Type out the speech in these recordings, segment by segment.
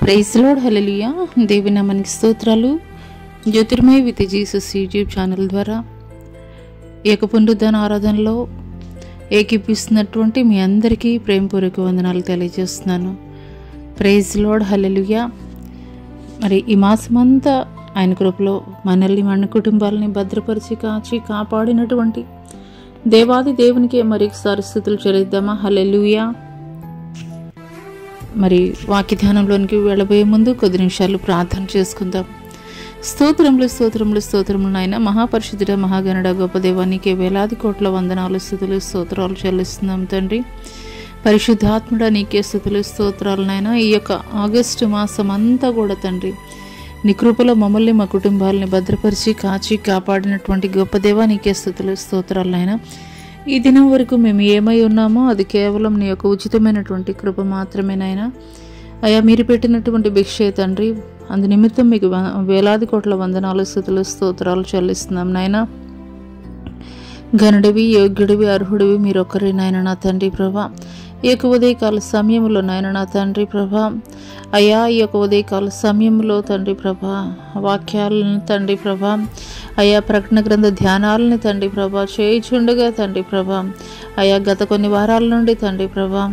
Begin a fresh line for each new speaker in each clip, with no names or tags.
Praise lord, హల్లెలూయా. దేవుని నామానికి స్తోత్రాలు. జ్యోతిర్మయ విత్ జీసస్ యూట్యూబ్ ఛానల్ ద్వారా ఏకపునరుద్ధాన ఆరాధనలో ఏకీపిస్తున్నటువంటి మీ అందరికీ ప్రేమపూర్వక వందనాలు తెలియజేస్తున్నాను. ప్రైజ్ లార్డ్, హల్లెలూయా. మరి ఈ మాసమంతా ఆయన కృపలో మనల్ని మన కుటుంబాలని భద్రపరిచి కాచి కాపాడినటువంటి దేవాది దేవునికి మరొకసారి స్తుతులు చెల్లిద్దామా. హల్లెలూయా. మరి వాక్య ధ్యానంలోనికి వెళ్ళబోయే ముందు కొద్ది నిమిషాలు ప్రార్థన చేసుకుందాం. స్తోత్రములు స్తోత్రములు స్తోత్రములు నాయన, మహాపరిశుద్ధుడ మహాగణుడ గొప్ప దేవానికి వేలాది కోట్ల వందనాలు స్తుతులు స్తోత్రాలు చెల్లిస్తున్నాం తండ్రి. పరిశుద్ధాత్ముడ నీకే స్తుతులు స్తోత్రాలు నాయన. ఈ యొక్క ఆగస్టు మాసం అంతా కూడా తండ్రి నీ కృపలో మమ్మల్ని మా కుటుంబాలని భద్రపరిచి కాచి కాపాడినటువంటి గొప్ప దేవా నీకే స్తుతులు స్తోత్రాలు నాయన. ఈ దినం వరకు మేము ఏమై ఉన్నామో అది కేవలం నీ యొక్క ఉచితమైనటువంటి కృప మాత్రమే నాయన. అయ్యా, మీరు పెట్టినటువంటి భిక్షే తండ్రి, అందు నిమిత్తం మీకు వేలాది కోట్ల వందనాలు స్తుతులు స్తోత్రాలు చెల్లిస్తున్నాం నాయన. ఘనుడివి, యోగ్యుడివి, అర్హుడివి మీరు ఒక్కరే నాయన నా తండ్రి ప్రభా. ఈ యొక్క ఉదయకాల సమయంలో నాయన నా తండ్రి ప్రభా, అయ్యా ఈ యొక్క ఉదయకాల సమయంలో తండ్రి ప్రభా వాక్యాలను తండ్రి ప్రభా, అయ్యా ప్రకటన గ్రంథ ధ్యానాలని తండ్రి ప్రభా చేయుచుండగా తండ్రి ప్రభా, అయ్యా గత కొన్ని వారాల నుండి తండ్రి ప్రభా,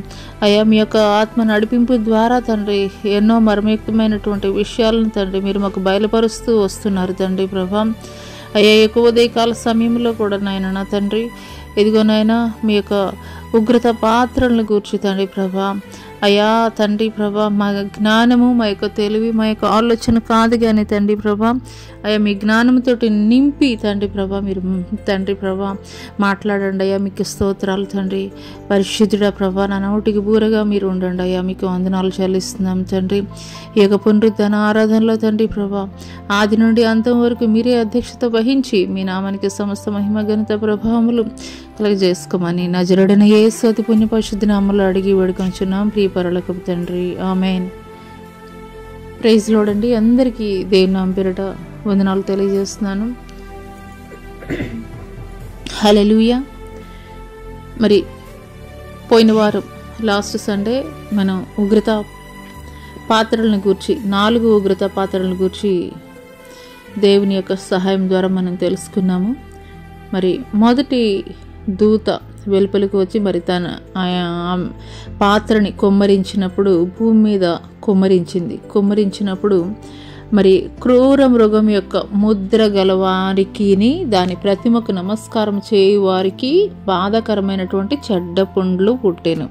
అయ్యా మీ యొక్క ఆత్మ నడిపింపు ద్వారా తండ్రి ఎన్నో మర్మయుక్తమైనటువంటి విషయాలను తండ్రి మీరు మాకు బయలుపరుస్తూ వస్తున్నారు తండ్రి ప్రభా. అయ్యా ఎక్కువ ఉదయకాల సమయంలో కూడా నాయన నా తండ్రి ఇదిగో నాయన మీ యొక్క ఉగ్రత పాత్రలను గూర్చి తండ్రి ప్రభా, అయ్యా తండ్రి ప్రభా మా జ్ఞానము మా యొక్క తెలివి మా యొక్క ఆలోచన కాదు కానీ తండ్రి ప్రభా, అయ్యా మీ జ్ఞానంతోటి నింపి తండ్రి ప్రభా మీరు తండ్రి ప్రభా మాట్లాడండి అయ్యా. మీకు స్తోత్రాలు తండ్రి. పరిశుద్ధుడ ప్రభా నా నోటికి బూరగా మీరు ఉండండి అయ్యా. మీకు వందనాలు చెల్లిస్తున్నాం తండ్రి. ఈ యొక్క పునరుద్ధాన ఆరాధనలో తండ్రి ప్రభా ఆది నుండి అంతం వరకు మీరే అధ్యక్షత వహించి మీ నామానికి సమస్త మహిమ ఘనత ప్రభావములు కలగజేసుకోమని నజరుడైన యేసు అతి పుణ్య పరిశుద్ధ నామములో అడిగి వేడుకొంచున్నాం ప్రియ పరలోకపు తండ్రి, ఆమేన్. ప్రైజ్ లార్డ్ అండి. అందరికీ దేవుని నామం పేరిట వందనాలు తెలియజేస్తున్నాను. హల్లెలూయా. మరి పోయిన వారం లాస్ట్ సండే మనం ఉగ్రత పాత్రలను గూర్చి 4 ఉగ్రత పాత్రలను గూర్చి దేవుని యొక్క సహాయం ద్వారా మనం తెలుసుకున్నాము. మరి మొదటి దూత వెలుపలికి వచ్చి మరి తన పాత్రని కొమ్మరించినప్పుడు భూమి మీద కొమ్మరించినప్పుడు మరి క్రూర మృగం యొక్క ముద్ర గలవారికి దాని ప్రతిమకు నమస్కారం చేయు వారికి బాధాకరమైనటువంటి చెడ్డ పుండ్లు పుట్టెను.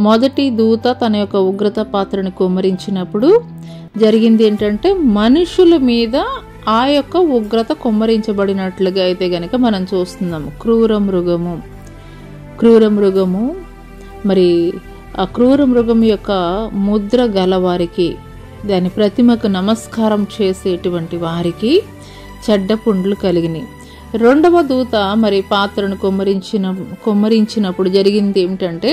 మొదటి దూత తన యొక్క ఉగ్రత పాత్రని కొమ్మరించినప్పుడు జరిగింది ఏంటంటే మనుషుల మీద ఆ యొక్క ఉగ్రత కొమ్మరించబడినట్లుగా అయితే గనక మనం చూస్తున్నాము. క్రూర మృగము మరి ఆ క్రూర మృగం యొక్క ముద్ర గలవారికి దాని ప్రతిమకు నమస్కారం చేసేటువంటి వారికి చెడ్డ పుండ్లు కలిగినాయి. రెండవ దూత మరి పాత్రను కొమ్మరించినప్పుడు జరిగింది ఏమిటంటే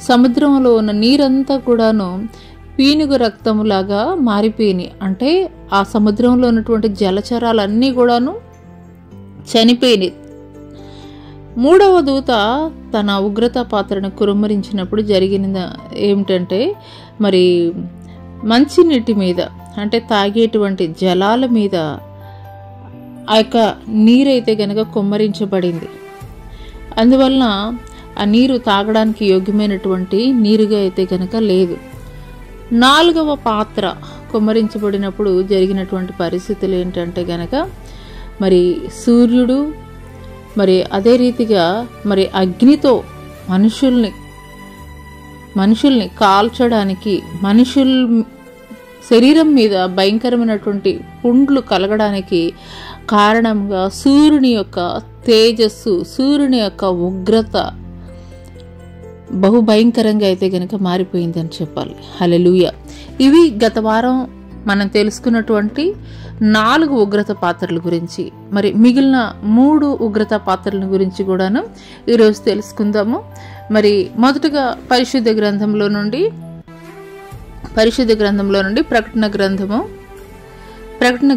సముద్రంలో ఉన్న నీరంతా కూడాను పీనుగు రక్తములాగా మారిపోయినాయి. అంటే ఆ సముద్రంలో ఉన్నటువంటి జలచరాలన్నీ కూడాను చనిపోయినాయి. మూడవ దూత తన ఉగ్రత పాత్రను కుమ్మరించినప్పుడు జరిగిన ఏమిటంటే మరి మంచినీటి మీద అంటే తాగేటువంటి జలాల మీద ఆ యొక్క నీరైతే గనక కుమ్మరించబడింది. అందువలన ఆ నీరు తాగడానికి యోగ్యమైనటువంటి నీరుగా అయితే గనక లేదు. 4వ పాత్ర కుమ్మరించబడినప్పుడు జరిగినటువంటి పరిస్థితులు ఏంటంటే గనక మరి సూర్యుడు మరి అదే రీతిగా మరి అగ్నితో మనుషుల్ని కాల్చడానికి మనుషుల శరీరం మీద భయంకరమైనటువంటి పుండ్లు కలగడానికి కారణంగా సూర్యుని యొక్క తేజస్సు, సూర్యుని యొక్క ఉగ్రత బహుభయంకరంగా అయితే గనక మారిపోయిందని చెప్పాలి. హల్లెలూయా. ఇవి గత వారం మనం తెలుసుకున్నటువంటి 4 ఉగ్రత పాత్రల గురించి. మరి మిగిలిన 3 ఉగ్రత పాత్రల గురించి కూడాను ఈరోజు తెలుసుకుందాము. మరి మొదటగా పరిశుద్ధ గ్రంథంలో నుండి ప్రకటన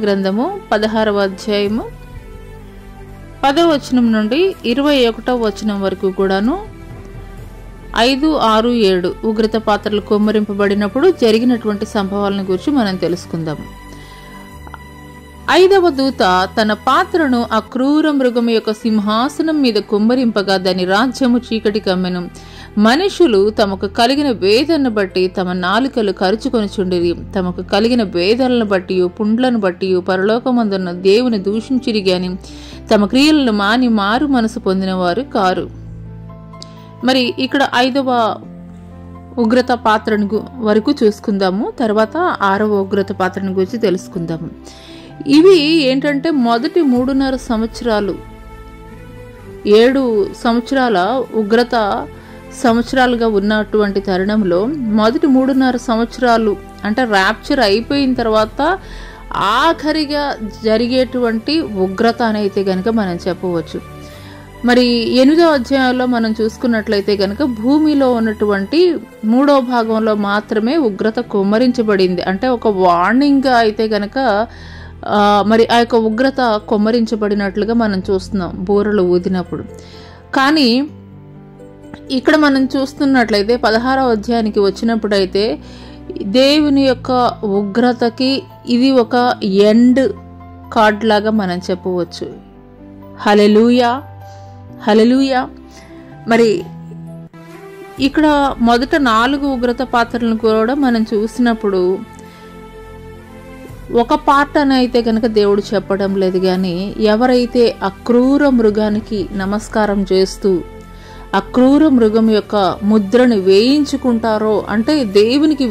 గ్రంథము 16వ అధ్యాయము 10వ వచనం నుండి 21వ వచనం వరకు కూడాను 5, 6, 7 ఉగ్రత పాత్రలు కుమ్మరింపబడినప్పుడు జరిగినటువంటి సంభవాలను గురించి మనం తెలుసుకుందాం. 5వ దూత తన పాత్రను ఆ క్రూర మృగము యొక్క సింహాసనం మీద కుమ్మరింపగా దాని రాజ్యము చీకటి కమ్మెను. మనుషులు తమకు కలిగిన వేదనను బట్టి తమ నాలుకలు కరుచుకొనిచుండిరి. తమకు కలిగిన వేదనలను బట్టి పుండ్లను బట్టి పరలోకమందున్న దేవుని దూషించిరి గాని తమ క్రియలను మాని మారు మనసు పొందిన వారు కారు. మరి ఇక్కడ 5వ ఉగ్రత పాత్రను వరకు చూసుకుందాము. తర్వాత 6వ ఉగ్రత పాత్రను గురించి తెలుసుకుందాము. ఇవి ఏంటంటే మొదటి 3.5 సంవత్సరాలు 7 సంవత్సరాల ఉగ్రత సంవత్సరాలుగా ఉన్నటువంటి తరుణంలో మొదటి 3.5 సంవత్సరాలు అంటే ర్యాప్చర్ అయిపోయిన తర్వాత ఆఖరిగా జరిగేటువంటి ఉగ్రత అనైతే గనక మనం చెప్పవచ్చు. మరి 8వ అధ్యాయంలో మనం చూసుకున్నట్లయితే గనక భూమిలో ఉన్నటువంటి 3వ భాగంలో మాత్రమే ఉగ్రత కుమ్మరించబడింది. అంటే ఒక వార్నింగ్గా అయితే గనక మరి ఆ యొక్క ఉగ్రత కుమ్మరించబడినట్లుగా మనం చూస్తున్నాం బూరలు ఊదినప్పుడు. కానీ ఇక్కడ మనం చూస్తున్నట్లయితే 16వ అధ్యాయానికి వచ్చినప్పుడైతే దేవుని యొక్క ఉగ్రతకి ఇది ఒక ఎండ్ కార్డ్ లాగా మనం చెప్పవచ్చు. హల్లెలూయా, హల్లెలూయా. మరి ఇక్కడ మొదట 4 ఉగ్రత పాత్రలను కూడా మనం చూసినప్పుడు ఒక పార్ట్ అని అయితే కనుక దేవుడు చెప్పడం లేదు. కానీ ఎవరైతే అక్రూర మృగానికి నమస్కారం చేస్తూ అక్రూర మృగం యొక్క ముద్రను వేయించుకుంటారో అంటే దేవునికి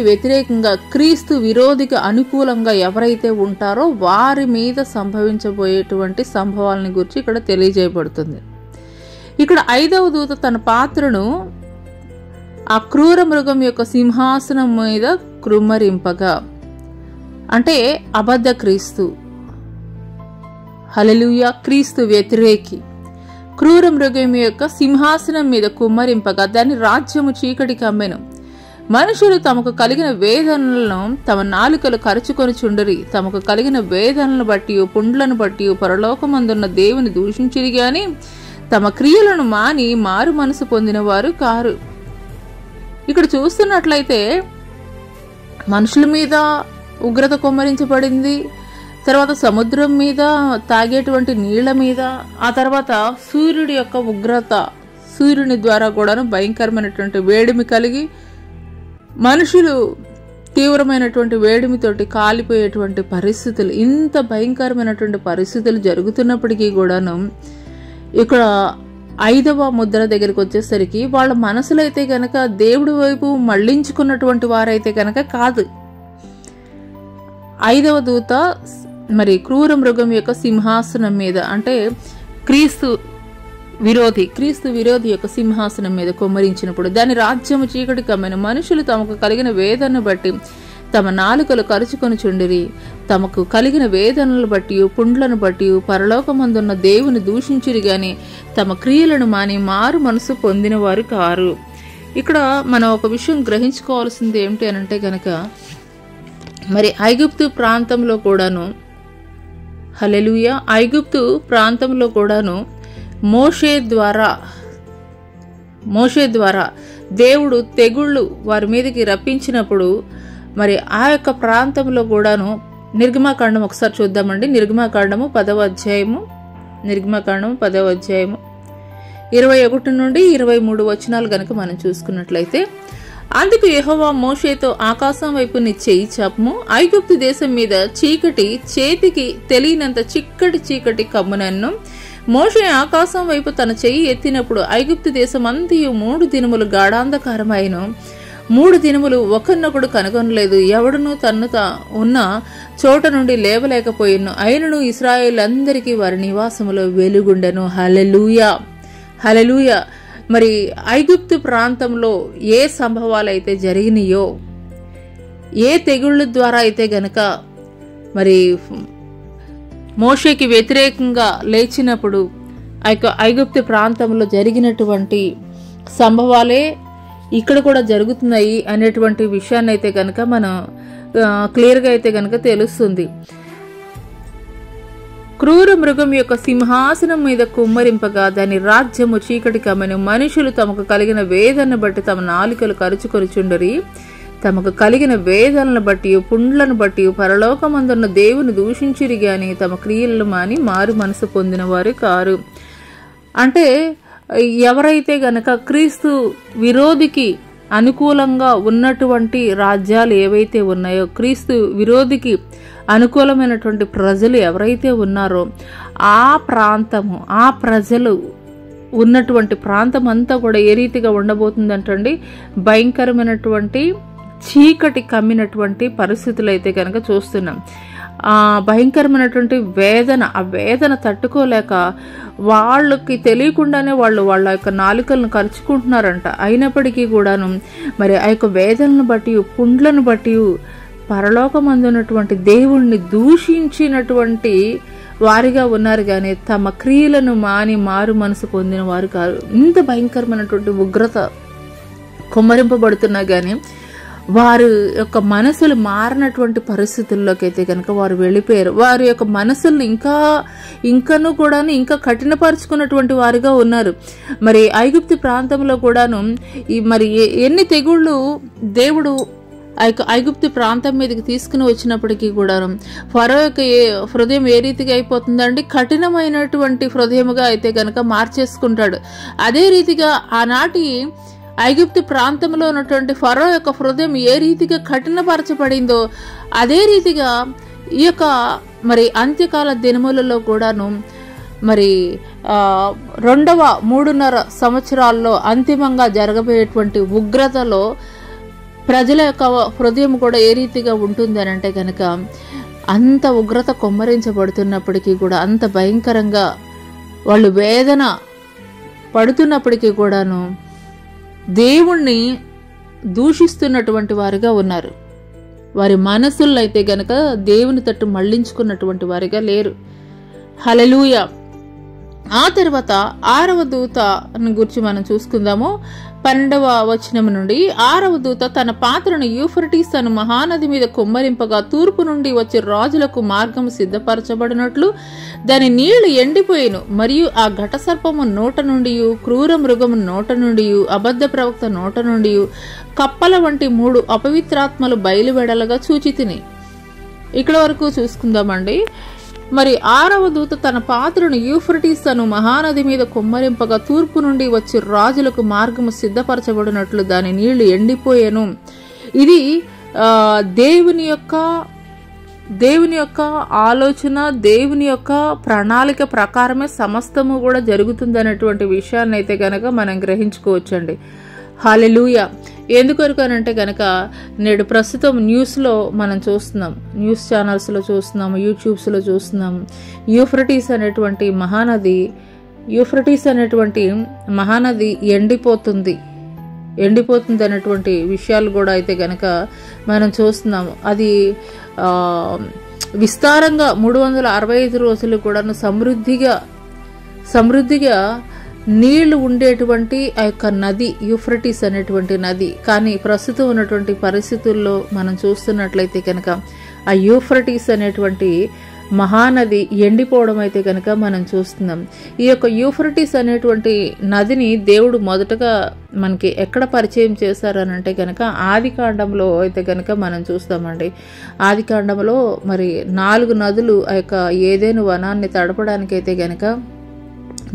వ్యతిరేకంగా క్రీస్తు విరోధికి అనుకూలంగా ఎవరైతే ఉంటారో వారి మీద సంభవించబోయేటువంటి సంభవాలని గురించి ఇక్కడ తెలియజేయబడుతుంది. ఇక్కడ 5వ దూత తన పాత్రను ఆ క్రూర మృగం యొక్క సింహాసనం మీద కుమ్మరింపగా అంటే అబద్ధ క్రీస్తు, హల్లెలూయా, క్రీస్తు వ్యతిరేకి క్రూర మృగం యొక్క సింహాసనం మీద కుమ్మరింపగా దాని రాజ్యము చీకటి కమ్మెను. మనుషులు తమకు కలిగిన వేదనలను తమ నాలుకలు కరుచుకొనిచుండిరి. తమకు కలిగిన వేదనలను బట్టి పుండ్లను బట్టి పరలోకమందున్న దేవుని దూషించిరి గాని తమ క్రియలను మాని మారు మనసు పొందిన వారు కారు. ఇక్కడ చూస్తున్నట్లయితే మనుషుల మీద ఉగ్రత కుమ్మరించబడింది, తర్వాత సముద్రం మీద, తాగేటువంటి నీళ్ల మీద, ఆ తర్వాత సూర్యుడి యొక్క ఉగ్రత, సూర్యుని ద్వారా కూడాను భయంకరమైనటువంటి వేడిమి కలిగి మనుషులు తీవ్రమైనటువంటి వేడిమితోటి కాలిపోయేటువంటి పరిస్థితులు, ఇంత భయంకరమైనటువంటి పరిస్థితులు జరుగుతున్నప్పటికీ కూడాను ఇక్కడ 5వ ముద్ర దగ్గరికి వచ్చేసరికి వాళ్ళ మనసులో అయితే కనుక దేవుడి వైపు మళ్లించుకున్నటువంటి వారైతే కనుక కాదు. 5వ దూత మరి క్రూర మృగం యొక్క సింహాసనం మీద అంటే క్రీస్తు విరోధి యొక్క సింహాసనం మీద కుమ్మరించినప్పుడు దాని రాజ్యము చీకటి కమ్మెను. మనుషులు తమకు కలిగిన వేదనను బట్టి తమ నాలుకలు కరుచుకొనిచుండిరి. తమకు కలిగిన వేదనలు బట్టి పుండ్లను బట్టి పరలోకమందున్న దేవుని దూషించిరి గాని తమ క్రియలను మాని మారు మనసు పొందిన వారు కారు. ఇక్కడ మనం ఒక విషయం గ్రహించుకోవాల్సింది ఏమిటి అనంటే గనక మరి ఐగుప్తు ప్రాంతంలో కూడాను, హల్లెలూయా, ఐగుప్తు ప్రాంతంలో కూడాను మోషే ద్వారా దేవుడు తెగుళ్ళు వారి మీదకి రప్పించినప్పుడు మరి ఆ యొక్క ప్రాంతంలో కూడాను నిర్గమాకాండం ఒకసారి చూద్దామండి. నిర్గమాకాండము 10వ అధ్యాయము 21 నుండి 23 వచనాలు గనక మనం చూసుకున్నట్లయితే, అందుకు యెహోవా మోషేతో ఆకాశం వైపు నీ చెయ్యి చాపుము, ఐగుప్తు దేశం మీద చీకటి చేతికి తెలియనంత చిక్కటి చీకటి కమ్మునన్ను. మోషే ఆకాశం వైపు తన చెయ్యి ఎత్తినప్పుడు ఐగుప్తు దేశం అంతయు 3 దినములు గాఢాంధకారమైను. 3 దినములు ఒకరినొకడు కనుగొనలేదు. ఎవడునూ తన్ను ఉన్న చోట నుండి లేవలేకపోయిను. అయినను ఇశ్రాయేలందరికీ వారి నివాసములో వెలుగుండెను. హల్లెలూయా, హల్లెలూయా. మరి ఐగుప్తు ప్రాంతంలో ఏ సంభవాలు అయితే జరిగినాయో, ఏ తెగుళ్ళ ద్వారా అయితే గనక మరి మోషేకి వ్యతిరేకంగా లేచినప్పుడు ఐగుప్తు ప్రాంతంలో జరిగినటువంటి సంభవాలే ఇక్కడ కూడా జరుగుతున్నాయి అనేటువంటి విషయాన్ని అయితే కనుక మనం క్లియర్గా అయితే కనుక తెలుస్తుంది. క్రూర మృగం యొక్క సింహాసనం మీద కుమ్మరింపగా దాని రాజ్యము చీకటి కమ్మెను. మనుషులు తమకు కలిగిన వేదనను బట్టి తమ నాలుకలు కరుచుకొనుచుండరి. తమకు కలిగిన వేదనలను బట్టి పుండ్లను బట్టి పరలోకమందున్న దేవుని దూషించిరి గాని తమ క్రియలను మాని మారు మనసు పొందిన వారు కారు. అంటే ఎవరైతే గనక క్రీస్తు విరోధికి అనుకూలంగా ఉన్నటువంటి రాజ్యాలు ఏవైతే ఉన్నాయో, క్రీస్తు విరోధికి అనుకూలమైనటువంటి ప్రజలు ఎవరైతే ఉన్నారో ఆ ప్రాంతము, ఆ ప్రజలు ఉన్నటువంటి ప్రాంతం అంతా కూడా ఏ రీతిగా ఉండబోతుందంటండి, భయంకరమైనటువంటి చీకటి కమ్మినటువంటి పరిస్థితులు అయితే కనుక చూస్తున్నాం. ఆ భయంకరమైనటువంటి వేదన, ఆ వేదన తట్టుకోలేక వాళ్ళకి తెలియకుండానే వాళ్ళ యొక్క నాలుకలను కరుచుకుంటున్నారంట. అయినప్పటికీ కూడాను మరి ఆ యొక్క వేదనను బట్టి పుండ్లను బట్టి పరలోకమందున్నటువంటి దేవుణ్ణి దూషించినటువంటి వారిగా ఉన్నారు కానీ తమ క్రియలను మాని మారు మనసు పొందిన వారు కాదు. ఇంత భయంకరమైనటువంటి ఉగ్రత కుమ్మరింపబడుతున్నా కానీ వారి యొక్క మనసులు మారినటువంటి పరిస్థితుల్లోకి అయితే కనుక వారు వెళ్ళిపోయారు. వారి యొక్క మనసుల్ని ఇంకనూ కూడాను ఇంకా కఠినపరుచుకున్నటువంటి వారిగా ఉన్నారు. మరి ఐగుప్తు ప్రాంతంలో కూడాను మరి ఎన్ని తెగుళ్ళు దేవుడు ఐగుప్తు ప్రాంతం మీదకి తీసుకుని వచ్చినప్పటికీ కూడా ఫరో యొక్క హృదయం ఏ రీతిగా అయిపోతుందండి, కఠినమైనటువంటి హృదయముగా అయితే కనుక మార్చేసుకుంటాడు. అదే రీతిగా ఆనాటి ఐగుప్తు ప్రాంతంలో ఉన్నటువంటి ఫరో యొక్క హృదయం ఏ రీతిగా కఠినపరచబడిందో అదే రీతిగా ఈ యొక్క మరి అంత్యకాల దినములలో కూడాను మరి 3.5 సంవత్సరాల్లో అంతిమంగా జరగబోయేటువంటి ఉగ్రతలో ప్రజల యొక్క హృదయం కూడా ఏ రీతిగా ఉంటుంది అని అంటే కనుక అంత ఉగ్రత కొమ్మరించబడుతున్నప్పటికీ కూడా, అంత భయంకరంగా వాళ్ళు వేదన పడుతున్నప్పటికీ కూడాను దేవుణ్ణి దూషిస్తున్నటువంటి వారిగా ఉన్నారు. వారి మనసుల్లో అయితే గనక దేవుని తట్టు మళ్లించుకున్నటువంటి వారిగా లేరు. హల్లెలూయా. ఆ తర్వాత 6వ దూతను గురించి మనం చూసుకుందాము. 12వ వచనం నుండి 6వ దూత తన పాత్రను యూఫ్రటీస్ అను మహానది మీద కుమ్మరింపగా తూర్పు నుండి వచ్చే రాజులకు మార్గము సిద్ధపరచబడినట్లు దాని నీళ్లు ఎండిపోయిను. మరియు ఆ ఘటసర్పము నోట నుండి, క్రూర మృగము నోట నుండి, అబద్ధ ప్రవక్త నోట నుండి కప్పల వంటి 3 అపవిత్రాత్మలు బయలువెడలగా చూచితిని. ఇక్కడ వరకు చూసుకుందామండి. మరి 6వ దూత తన పాత్రను యూఫ్రటీస్ అను మహానది మీద కుమ్మరింపగా తూర్పు నుండి వచ్చి రాజులకు మార్గము సిద్ధపరచబడినట్లు దాని నీళ్లు ఎండిపోయాను. ఇది దేవుని యొక్క ఆలోచన, దేవుని యొక్క ప్రణాళిక ప్రకారమే సమస్తము కూడా జరుగుతుంది అనేటువంటి విషయాన్ని అయితే కనుక మనం గ్రహించుకోవచ్చండి. హల్లెలూయా. ఎందుకొరకు అనంటే కనుక నేడు ప్రస్తుతం న్యూస్లో మనం చూస్తున్నాం, న్యూస్ ఛానల్స్లో చూస్తున్నాము, యూట్యూబ్స్లో చూస్తున్నాము. యూఫ్రటీస్ అనేటువంటి మహానది ఎండిపోతుంది అనేటువంటి విషయాలు కూడా అయితే కనుక మనం చూస్తున్నాము. అది విస్తారంగా 365 రోజులు కూడా సమృద్ధిగా నీళ్లు ఉండేటువంటి ఆ యొక్క నది యూఫ్రటీస్ అనేటువంటి నది. కానీ ప్రస్తుతం ఉన్నటువంటి పరిస్థితుల్లో మనం చూస్తున్నట్లయితే కనుక ఆ యూఫ్రటీస్ అనేటువంటి మహానది ఎండిపోవడం అయితే కనుక మనం చూస్తున్నాం. ఈ యొక్క యూఫ్రటీస్ అనేటువంటి నదిని దేవుడు మొదటగా మనకి ఎక్కడ పరిచయం చేశారనంటే కనుక ఆదికాండంలో అయితే కనుక మనం చూస్తామండి. ఆదికాండంలో మరి 4 నదులు ఆ యొక్క ఏదెను వనాన్ని తడపడానికి అయితే కనుక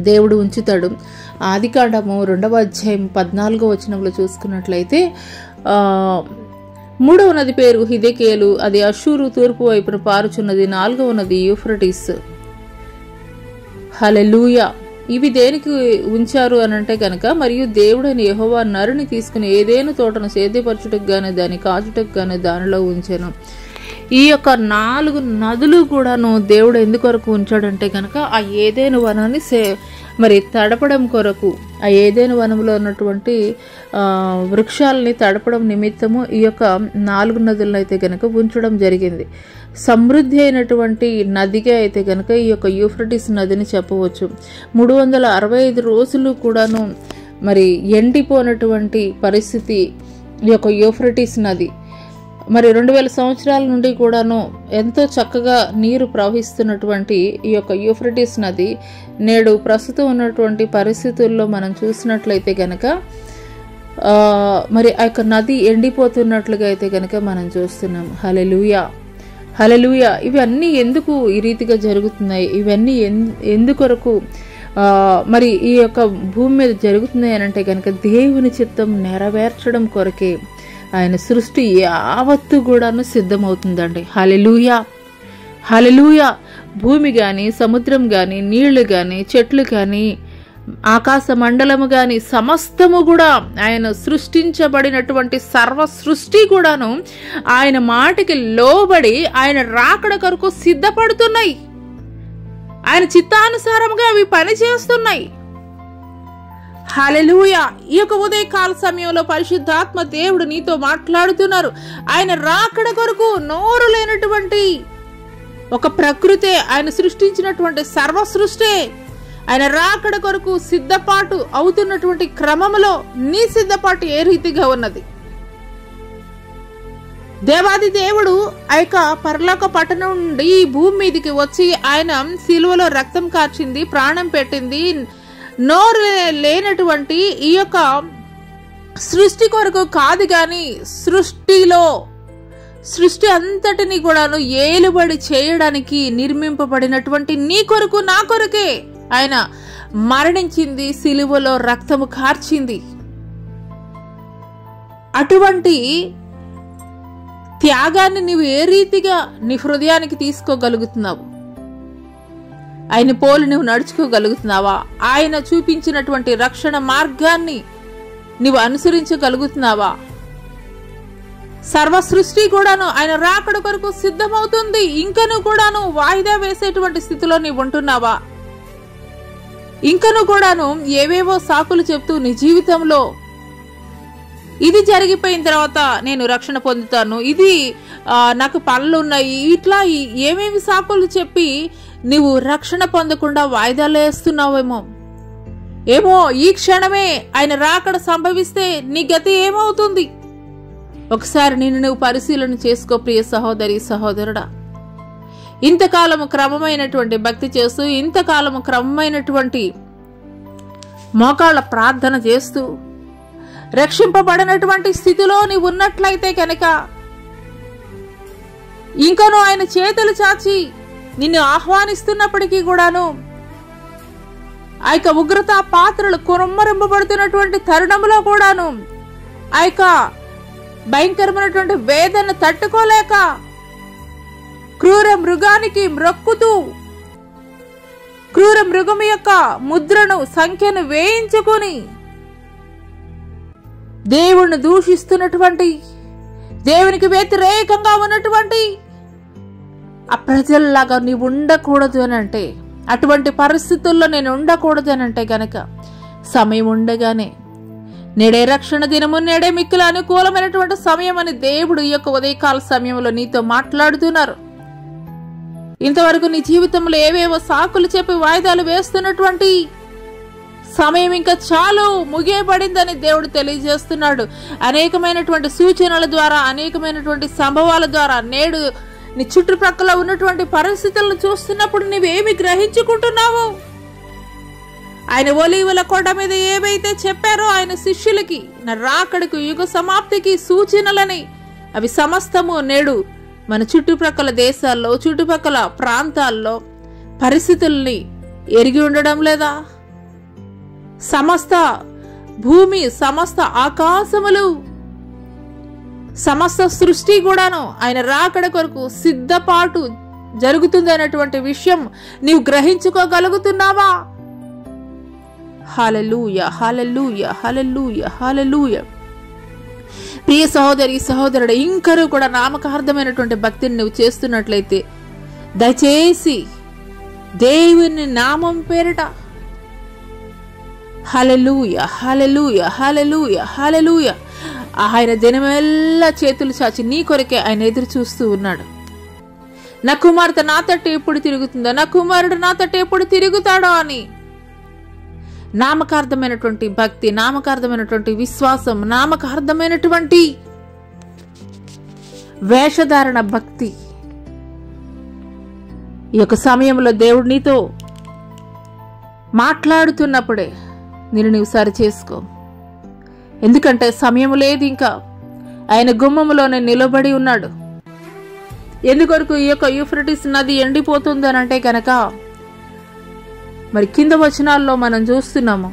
దేవుడు ఉంచుతాడు. ఆదికాండము 2వ అధ్యాయం 14వ వచనంలో చూసుకున్నట్లయితే 3వ నది పేరు హిదెకేలు, అది అషూరు తూర్పు వైపున పారుచున్నది. 4వ నది యూఫ్రటీస్. హల్లెలూయా. ఇవి దేనికి ఉంచారు అనంటే కనుక మరియు దేవుడైన యెహోవా నరుని తీసుకుని ఏదేను తోటను సేద్యపరచుటకు గాని దాని కాచుటకు గాని దానిలో ఉంచెను. ఈ యొక్క 4 నదులు కూడాను దేవుడు ఎందుకొరకు ఉంచాడంటే కనుక ఆ ఏదెను వనాన్ని మరి తడపడం కొరకు, ఆ ఏదెను వనంలో ఉన్నటువంటి వృక్షాలని తడపడం నిమిత్తము ఈ యొక్క 4 నదులను అయితే కనుక ఉంచడం జరిగింది. సమృద్ధి అయినటువంటి నదిగా అయితే కనుక ఈ యొక్క యూఫ్రటీస్ నదిని చెప్పవచ్చు. 365 రోజులు కూడాను మరి ఎండిపోయినటువంటి పరిస్థితి ఈ యొక్క యూఫ్రటీస్ నది. మరి 2000 సంవత్సరాల నుండి కూడాను ఎంతో చక్కగా నీరు ప్రవహిస్తున్నటువంటి ఈ యొక్క యూఫ్రటీస్ నది నేడు ప్రస్తుతం ఉన్నటువంటి పరిస్థితుల్లో మనం చూసినట్లయితే గనక మరి ఆ యొక్క నది ఎండిపోతున్నట్లుగా అయితే గనక మనం చూస్తున్నాం. హల్లెలూయా, హల్లెలూయా. ఇవన్నీ ఎందుకు ఈ రీతిగా జరుగుతున్నాయి? ఇవన్నీ ఎందుకొరకు మరి ఈ యొక్క భూమి మీద జరుగుతున్నాయి అని అంటే కనుక దేవుని చిత్తం నెరవేర్చడం కొరకే ఆయన సృష్టి యావత్తు కూడాను సిద్ధమవుతుందండి. హల్లెలూయా, హల్లెలూయా. భూమి కానీ, సముద్రం కానీ, నీళ్లు కానీ, చెట్లు కానీ, ఆకాశ మండలము కానీ సమస్తము కూడా ఆయన సృష్టించబడినటువంటి సర్వ సృష్టి కూడాను ఆయన మాటకి లోబడి ఆయన రాకడ కొరకు సిద్ధపడుతున్నాయి. ఆయన చిత్తానుసారంగా అవి పనిచేస్తున్నాయి. హల్లెలూయా. ఈ యొక్క ఉదయకాల సమయంలో పరిశుద్ధాత్మ దేవుడు నీతో మాట్లాడుతున్నారు. ఆయన రాకడ కొరకు నోరు లేనటువంటి ఒక ప్రకృతే, ఆయన సృష్టించినటువంటి సర్వ సృష్టే ఆయన రాకడ కొరకు సిద్ధపాటు అవుతున్నటువంటి క్రమంలో నీ సిద్ధపాటు ఏ రీతిగా ఉన్నది? దేవాది దేవుడు ఆ యొక్క పరలోక పట్టణం నుండి ఈ భూమి మీదకి వచ్చి ఆయన సిలువలో రక్తం కార్చింది, ప్రాణం పెట్టింది. నోరు లేనటువంటి ఈ యొక్క సృష్టి కొరకు కాదు గాని సృష్టి అంతటిని కూడాను ఏలుబడి చేయడానికి నిర్మింపబడినటువంటి నీ కొరకు నా కొరకే ఆయన మరణించింది, సిలువలో రక్తము కార్చింది. అటువంటి త్యాగాన్ని నీవు ఏ రీతిగా నీ హృదయానికి తీసుకోగలుగుతున్నావు? ఆయన పోలి నువ్వు నడుచుకోగలుగుతున్నావా? ఆయన చూపించినటువంటి రక్షణ మార్గాన్ని నీవు అనుసరించగలుగుతున్నావా? సర్వ సృష్టి కూడాను ఆయన రాకడ కొరకు సిద్ధమవుతుంది. ఇంకను కూడాను వాయిదా వేసేటువంటి స్థితిలో నీవు ఉంటున్నావా? ఇంకను కూడాను ఏవేవో సాకులు చెప్తూ నీ జీవితంలో ఇది జరిగిపోయిన తర్వాత నేను రక్షణ పొందుతాను, ఇది నాకు పనులు ఉన్నాయి, ఇట్లా ఏమేమి సాకులు చెప్పి నీవు రక్షణ పొందకుండా వాయిదాలు వేస్తున్నావేమో. ఏమో ఈ క్షణమే ఆయన రాకడ సంభవిస్తే నీ గతి ఏమవుతుంది? ఒకసారి నిన్ను నువ్వు పరిశీలన చేసుకో ప్రియ సహోదరి సహోదరుడా. ఇంతకాలము క్రమమైనటువంటి భక్తి చేస్తూ, ఇంతకాలము క్రమమైనటువంటి మోకాళ్ళ ప్రార్థన చేస్తూ రక్షింపబడినటువంటి స్థితిలో నీవు ఉన్నట్లయితే కనుక ఇంకనూ ఆయన చేతులు చాచి నిన్ను ఆహ్వానిస్తున్నప్పటికీ కూడాను ఆ యొక్క ఉగ్రత పాత్రలు కొరమ్మరింపబడుతున్నటువంటి తరుణంలో కూడాను ఆ యొక్క భయంకరమైనటువంటి వేదన తట్టుకోలేక క్రూర మృగానికి మ్రొక్కుతూ క్రూర మృగం యొక్క ముద్రను సంఖ్యను వేయించుకొని దేవుణ్ణి దూషిస్తున్నటువంటి, దేవునికి వ్యతిరేకంగా ఉన్నటువంటి ఆ ప్రజల్లాగా నీవు ఉండకూడదు అని అంటే, అటువంటి పరిస్థితుల్లో నేను ఉండకూడదు అని అంటే గనక సమయం ఉండగానే నేడే రక్షణ దినము, నేడే మిక్కుల అనుకూలమైనటువంటి సమయం అని దేవుడు ఈ యొక్క ఉదయకాల సమయంలో నీతో మాట్లాడుతున్నారు. ఇంతవరకు నీ జీవితంలో ఏవేవో సాకులు చెప్పి వాయిదాలు వేస్తున్నటువంటి సమయం ఇంకా చాలు, ముగియబడిందని దేవుడు తెలియజేస్తున్నాడు. అనేకమైనటువంటి సూచనల ద్వారా, అనేకమైనటువంటి సంభవాల ద్వారా నేడు నీ చుట్టుప్రక్కల ఉన్నటువంటి పరిస్థితులను చూస్తున్నప్పుడు నీవేమి గ్రహించుకుంటున్నావు? ఆయన ఒలీవల కొండ మీద ఏవైతే చెప్పారో ఆయన శిష్యులకి, నా రాకడకు యుగ సమాప్తికి సూచనలని, అవి సమస్తము నేడు మన చుట్టుప్రక్కల దేశాల్లో, చుట్టుపక్కల ప్రాంతాల్లో పరిస్థితుల్ని ఎరిగి ఉండడం లేదా? సమస్త భూమి, సమస్త ఆకాశములు, సమస్త సృష్టి కూడాను ఆయన రాకడ కొరకు సిద్ధపాటు జరుగుతుంది అన్నటువంటి విషయం నీవు గ్రహించుకోగలుగుతున్నావా? హల్లెలూయా, హల్లెలూయా, హల్లెలూయా, హల్లెలూయా. ప్రియ సహోదరి సహోదరుడు, ఇంకరూ కూడా నామకార్థమైనటువంటి భక్తిని నువ్వు చేస్తున్నట్లయితే దయచేసి దేవుని నామం పేరిట హల్లెలూయా, హల్లెలూయా, హల్లెలూయా, హల్లెలూయా, ఆయన దినమెల్లా చేతులు చాచి నీ కొరకే ఆయన ఎదురు చూస్తూ ఉన్నాడు. నా కుమార్తె నా తట్టు ఎప్పుడు తిరుగుతుందో, నా కుమారుడు నా తట్టు ఎప్పుడు తిరుగుతాడో అని నామకార్థమైనటువంటి భక్తి, నామకార్థమైనటువంటి విశ్వాసం, నామకార్థమైనటువంటి వేషధారణ భక్తి. ఈ యొక్క సమయంలో దేవుడు నీతో మాట్లాడుతున్నప్పుడే నీవు సరి చేసుకో. ఎందుకంటే సమయం లేదు, ఇంకా ఆయన గుమ్మములోనే నిలబడి ఉన్నాడు. ఎందుకొరకు ఈ యొక్క యూఫ్రటీస్ నది ఎండిపోతుంది అని అంటే కనుక మరి కింద వచనాల్లో మనం చూస్తున్నాము.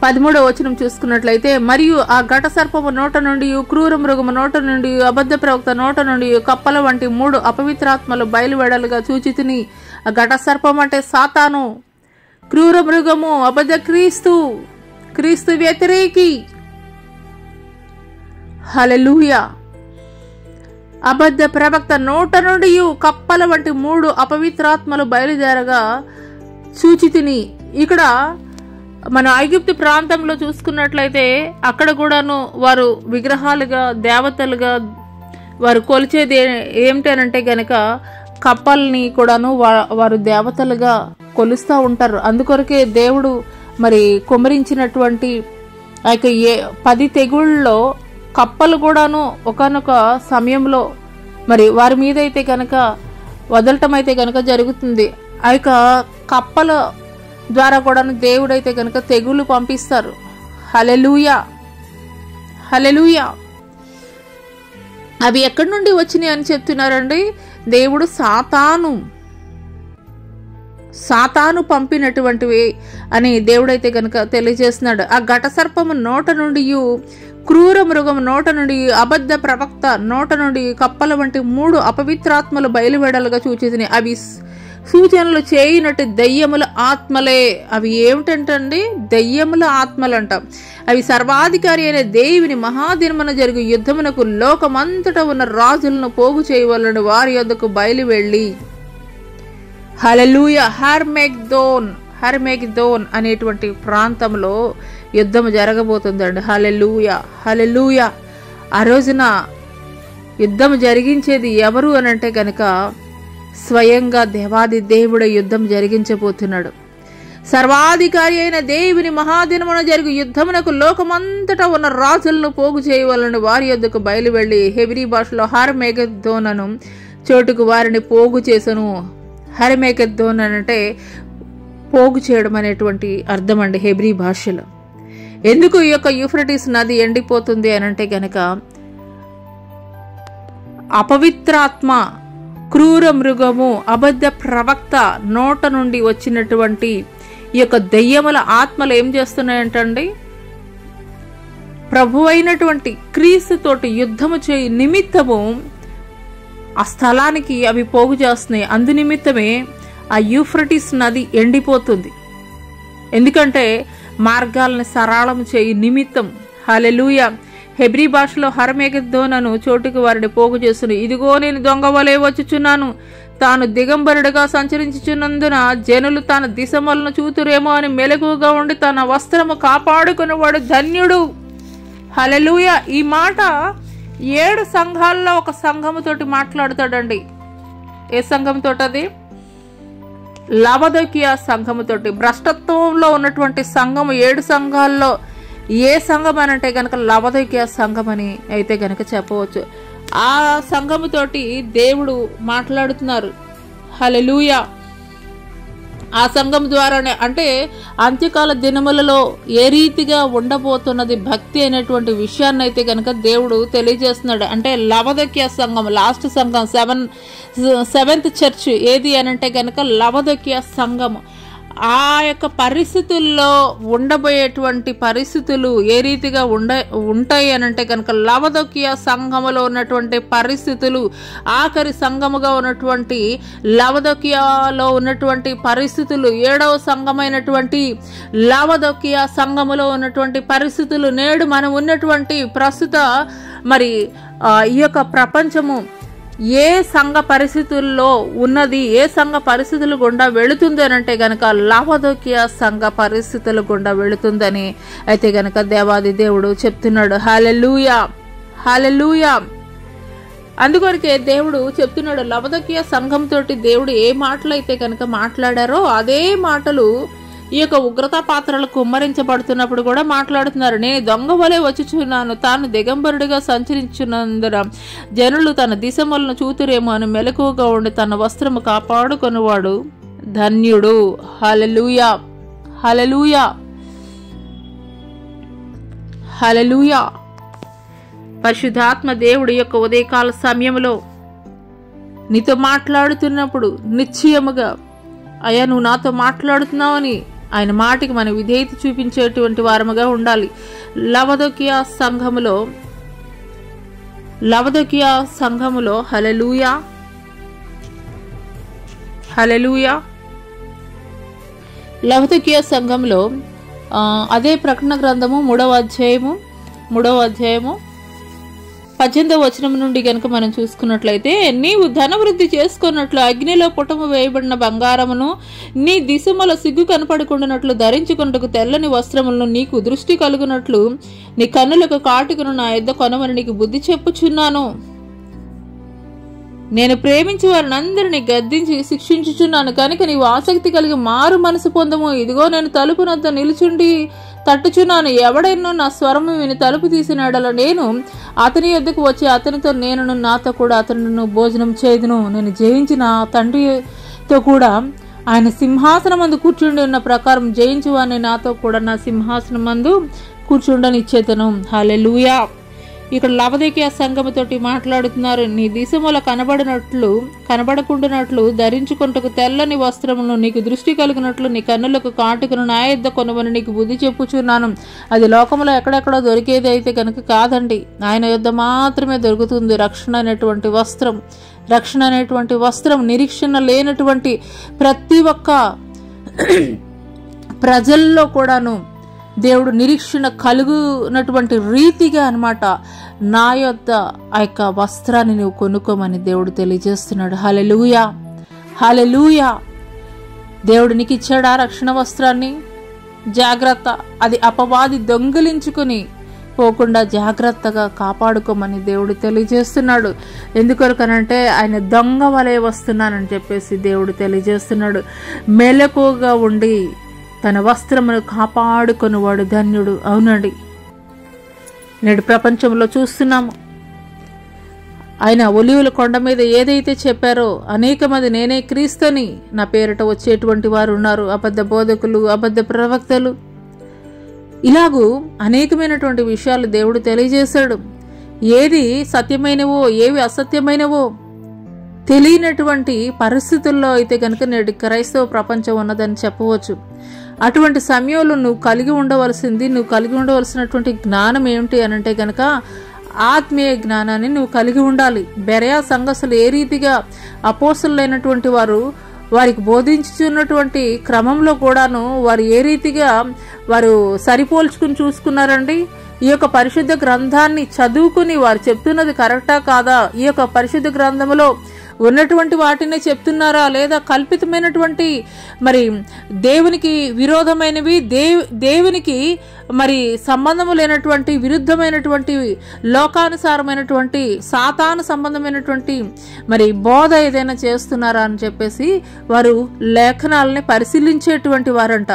13వ వచనం చూసుకున్నట్లయితే, మరియు ఆ ఘట సర్పము నోట నుండి, క్రూర మృగము నోట నుండి, అబద్ధ ప్రవక్త నోట నుండి కప్పల వంటి 3 అపవిత్రాత్మలు బయలువెడలుగా చూచితిని. ఆ ఘట సర్పం అంటే సాతాను, క్రూర మృగము అబద్ధ క్రీస్తు, క్రీస్తు వ్యతిరేకి. హల్లెలూయా. అబద్ధ ప్రవక్త నోట నుండి కప్పల వంటి 3 అపవిత్రాత్మలు బయలుదేరగా చూచితిని. ఇక్కడ మన ఐగుప్తు ప్రాంతంలో చూసుకున్నట్లయితే అక్కడ కూడాను వారు విగ్రహాలుగా, దేవతలుగా వారు కొలిచేది ఏమిటనంటే గనక కప్పల్ని కూడాను వారు దేవతలుగా కొలుస్తూ ఉంటారు. అందుకొరకే దేవుడు మరి కుమ్మరించినటువంటి ఆ యొక్క 10 తెగుళ్ళలో కప్పలు కూడాను ఒకానొక సమయంలో మరి వారి మీద అయితే కనుక వదలటం అయితే కనుక జరుగుతుంది. ఆ యొక్క కప్పల ద్వారా కూడాను దేవుడైతే కనుక తెగులు పంపిస్తారు. హల్లెలూయా, హల్లెలూయా. అవి ఎక్కడి నుండి వచ్చినాయి అని చెప్తున్నారండి? దేవుడు సాతాను పంపినటువంటివి అని దేవుడైతే కనుక తెలియజేస్తున్నాడు. ఆ ఘట సర్పము నోట నుండి, క్రూర మృగము నోట నుండి, అబద్ధ ప్రవక్త నోట నుండి కప్పల వంటి 3 అపవిత్రాత్మలు బయలువెడలుగా చూచితిని. అవి సూచనలు చేయనట్టు దెయ్యముల ఆత్మలే. అవి ఏమిటంటండి? దెయ్యముల ఆత్మలంట. అవి సర్వాధికారి అయిన దేవుని మహాదినమున జరుగు యుద్ధమునకు లోకమంతటా ఉన్న రాజులను పోగు చేయవలన వారి యొద్దకు బయలు వెళ్ళి. హల్లెలూయా. హర్మెగిద్దోన్ అనేటువంటి ప్రాంతంలో యుద్ధం జరగబోతుందండి. హల్లెలూయా, హల్లెలూయా. ఆ రోజున యుద్ధం జరిగించేది ఎవరు అనంటే కనుక స్వయంగా దేవాది దేవుడు యుద్ధం జరిగించబోతున్నాడు. సర్వాధికారి అయిన దేవుని మహాదినమున జరుగు యుద్ధమునకు లోకమంతటా ఉన్న రాజులను పోగు చేయవలన వారి యొద్దకు బయలు వెళ్ళి. హెబ్రీ భాషలో హర్మెగిద్దోనను చోటుకు వారిని పోగు చేసను. హర్మెగిద్దోన్ అంటే పోగు చేయడం అనేటువంటి అర్థం అండి హెబ్రీ భాషలో. ఎందుకు ఈ యొక్క యూఫ్రటీస్ నది ఎండిపోతుంది అనంటే గనక అపవిత్రాత్మ, క్రూర మృగము, అబద్ధ ప్రవక్త నోట నుండి వచ్చినటువంటి ఈ యొక్క దెయ్యముల ఆత్మలు ఏం చేస్తున్నాయంటండి? ప్రభు అయినటువంటి క్రీస్తుతోటి యుద్ధము చేయి నిమిత్తము ఆ స్థలానికి అవి పోగు చేస్తున్నాయి. అందు నిమిత్తమే ఆ యూఫ్రటీస్ నది ఎండిపోతుంది. ఎందుకంటే మార్గాలను సరళం చేయి నిమిత్తం. హల్లెలూయా. హెబ్రీ భాషలో హర్మెగిద్దోనను చోటుకు వారిని పోగు చేస్తును. ఇదిగో నేను దొంగ వలె వచ్చుచున్నాను. తాను దిగంబరుడుగా సంచరించుచున్నందున జనులు తన దిశమలను చూతురేమో అని మెలకుగా ఉండి తన వస్త్రము కాపాడుకునేవాడు ధన్యుడు. హల్లెలూయా. ఈ మాట 7 సంఘాల్లో ఒక సంఘముతోటి మాట్లాడుతాడండి. ఏ సంఘంతో? అది లవదొకియా సంఘముతోటి. భ్రష్టత్వంలో ఉన్నటువంటి సంఘము 7 సంఘాల్లో ఏ సంఘం అనంటే గనక లవదొకియా సంఘం అని అయితే గనక చెప్పవచ్చు. ఆ సంఘముతోటి దేవుడు మాట్లాడుతున్నారు. హల్లెలూయా. ఆ సంఘం ద్వారానే అంటే అంత్యకాల దినములలో ఏ రీతిగా ఉండబోతున్నది భక్తి అనేటువంటి విషయాన్ని అయితే కనుక దేవుడు తెలియజేస్తున్నాడు. అంటే లవదొకియా సంఘం, లాస్ట్ సంఘం, 7th చర్చ్ ఏది అనంటే కనుక లవదొకియా సంఘము. ఆ యొక్క పరిస్థితుల్లో ఉండబోయేటువంటి పరిస్థితులు ఏ రీతిగా ఉంటాయి అనంటే కనుక లవదొకియా సంఘములో ఉన్నటువంటి పరిస్థితులు, ఆఖరి సంఘముగా ఉన్నటువంటి లవదొకియాలో ఉన్నటువంటి పరిస్థితులు, 7వ సంఘమైనటువంటి లవదొకియా సంఘములో ఉన్నటువంటి పరిస్థితులు, నేడు మనం ఉన్నటువంటి ప్రస్తుత మరి ఈ యొక్క ప్రపంచము ఏ సంఘ పరిస్థితుల్లో ఉన్నది, ఏ సంఘ పరిస్థితులు గుండా వెళుతుంది అనంటే గనక లవదొకియా సంఘ పరిస్థితుల గుండా వెళుతుందని అయితే గనక దేవాది దేవుడు చెప్తున్నాడు. హల్లెలూయా, హల్లెలూయా. అందుకొరకే దేవుడు చెప్తున్నాడు, లవదొకియా సంఘంతో దేవుడు ఏ మాటలు అయితే కనుక మాట్లాడారో అదే మాటలు ఈ యొక్క ఉగ్రత పాత్రలు కుమ్మరించబడుతున్నప్పుడు కూడా మాట్లాడుతున్నారు. నేను దొంగ వలె వచ్చుచున్నాను, తాను దిగంబరుడిగా సంచరించున్నందున జనులు తన దిశములను చూతురేమో అని మెలకువగా ఉండి తన వస్త్రము కాపాడుకొనివాడు ధన్యుడు. హల్లెలూయా, హల్లెలూయా, హల్లెలూయా. పరిశుద్ధాత్మ దేవుడి యొక్క ఉదయకాల సమయంలో నీతో మాట్లాడుతున్నప్పుడు నిశ్చయముగా అయ్యా నువ్వు నాతో మాట్లాడుతున్నావని ఆయన మాటికి మన విధేయత చూపించేటువంటి వారముగా ఉండాలి. లవదొకియా సంఘములో హల్లెలూయా, హల్లెలూయా. లవదొకియా సంఘంలో అదే ప్రకటన గ్రంథము 3వ అధ్యాయము 18వ వచనం నుండి గనుక మనం చూసుకున్నట్లయితే, నీవు ధనవృద్ధి చేసుకున్నట్లు అగ్నిలో పుటము వేయబడిన బంగారమును నీ దిశముల సిగ్గు కనపడకుండానట్లు ధరించుకున్నట్టుకు తెల్లని వస్త్రములను నీకు దృష్టి కలుగునట్లు నీ కన్నులకు కాటుకును నా యొద్ద కొనమని నీకు బుద్ధి చెప్పుచున్నాను. నేను ప్రేమించి వారిని అందరినీ గద్దించి శిక్షించుచున్నాను కనుక నీవు ఆసక్తి కలిగి మారు మనసు పొందము. ఇదిగో నేను తలుపునొద్ద నిలుచుండి తట్టుచున్నాను. ఎవడైనా నా స్వరము విని తలుపు తీసినాడల నేను అతని యొద్దకు వచ్చి అతనితో నేను నాతో కూడా అతను భోజనం చేదును. నేను జయించిన తండ్రితో కూడా ఆయన సింహాసనం మందు కూర్చుండి ఉన్న ప్రకారం జయించువాని నాతో కూడా నా సింహాసనం మందు కూర్చుండనిచ్చేతను. హల్లెలూయా. ఇక్కడ లవదొకియా సంఘముతోటి మాట్లాడుతున్నారు. నీ దిశముల కనబడకుండానట్లు ధరించుకుంటకు తెల్లని వస్త్రమును నీకు దృష్టి కలిగినట్లు నీ కన్నులకు కాటుకును నా యొద్ద కొనుమని నీకు బుద్ధి చెప్పుచున్నాను. అది లోకంలో ఎక్కడెక్కడో దొరికేది అయితే కనుక కాదండి, ఆయన యొద్ద మాత్రమే దొరుకుతుంది రక్షణ అనేటువంటి వస్త్రం. నిరీక్షణ లేనటువంటి ప్రతి ఒక్క ప్రజల్లో కూడాను దేవుడు నిరీక్షణ కలుగునటువంటి రీతిగా అన్నమాట నా యొద్ద ఆ యొక్క వస్త్రాన్ని నువ్వు కొనుక్కోమని దేవుడు తెలియజేస్తున్నాడు. హల్లెలూయా, హల్లెలూయా. దేవుడు నీకు ఇచ్చాడా రక్షణ వస్త్రాన్ని? జాగ్రత్త, అది అపవాది దొంగిలించుకుని పోకుండా జాగ్రత్తగా కాపాడుకోమని దేవుడు తెలియజేస్తున్నాడు. ఎందుకొరకనంటే ఆయన దొంగ వలె వస్తున్నానని చెప్పేసి దేవుడు తెలియజేస్తున్నాడు. మెలకువగా ఉండి తన వస్త్రమును కాపాడుకొనివాడు ధన్యుడు. అవునండి, నేడు ప్రపంచంలో చూస్తున్నాము. ఆయన ఒలీవల కొండ మీద ఏదైతే చెప్పారో అనేక మంది నేనే క్రీస్తుని నా పేరిట వచ్చేటువంటి వారు ఉన్నారు, అబద్ధ బోధకులు, అబద్ధ ప్రవక్తలు, ఇలాగూ అనేకమైనటువంటి విషయాలు దేవుడు తెలియజేశాడు. ఏది సత్యమైనవో ఏవి అసత్యమైనవో తెలియనటువంటి పరిస్థితుల్లో అయితే కనుక నేడు క్రైస్తవ ప్రపంచం ఉన్నదని చెప్పవచ్చు. అటువంటి సమయంలో నువ్వు కలిగి ఉండవలసినటువంటి జ్ఞానం ఏమిటి అని అంటే కనుక ఆత్మీయ జ్ఞానాన్ని నువ్వు కలిగి ఉండాలి. బెరయా సంఘస్థులు ఏ రీతిగా అపోస్తలులైనటువంటి వారికి బోధించుచున్నటువంటి క్రమంలో కూడాను వారు ఏ రీతిగా వారు సరిపోల్చుకుని చూసుకున్నారండి. ఈ యొక్క పరిశుద్ధ గ్రంథాన్ని చదువుకుని వారు చెప్తున్నది కరెక్టా కాదా, ఈ యొక్క పరిశుద్ధ గ్రంథములో ఉన్నటువంటి వాటినే చెప్తున్నారా లేదా కల్పితమైనటువంటి మరి దేవునికి విరోధమైనవి, దేవునికి మరి సంబంధము లేనటువంటి విరుద్ధమైనటువంటి లోకానుసారమైనటువంటి సాతాను సంబంధమైనటువంటి మరి బోధ ఏదైనా చేస్తున్నారా అని చెప్పేసి వారు లేఖనాలని పరిశీలించేటువంటి వారంట.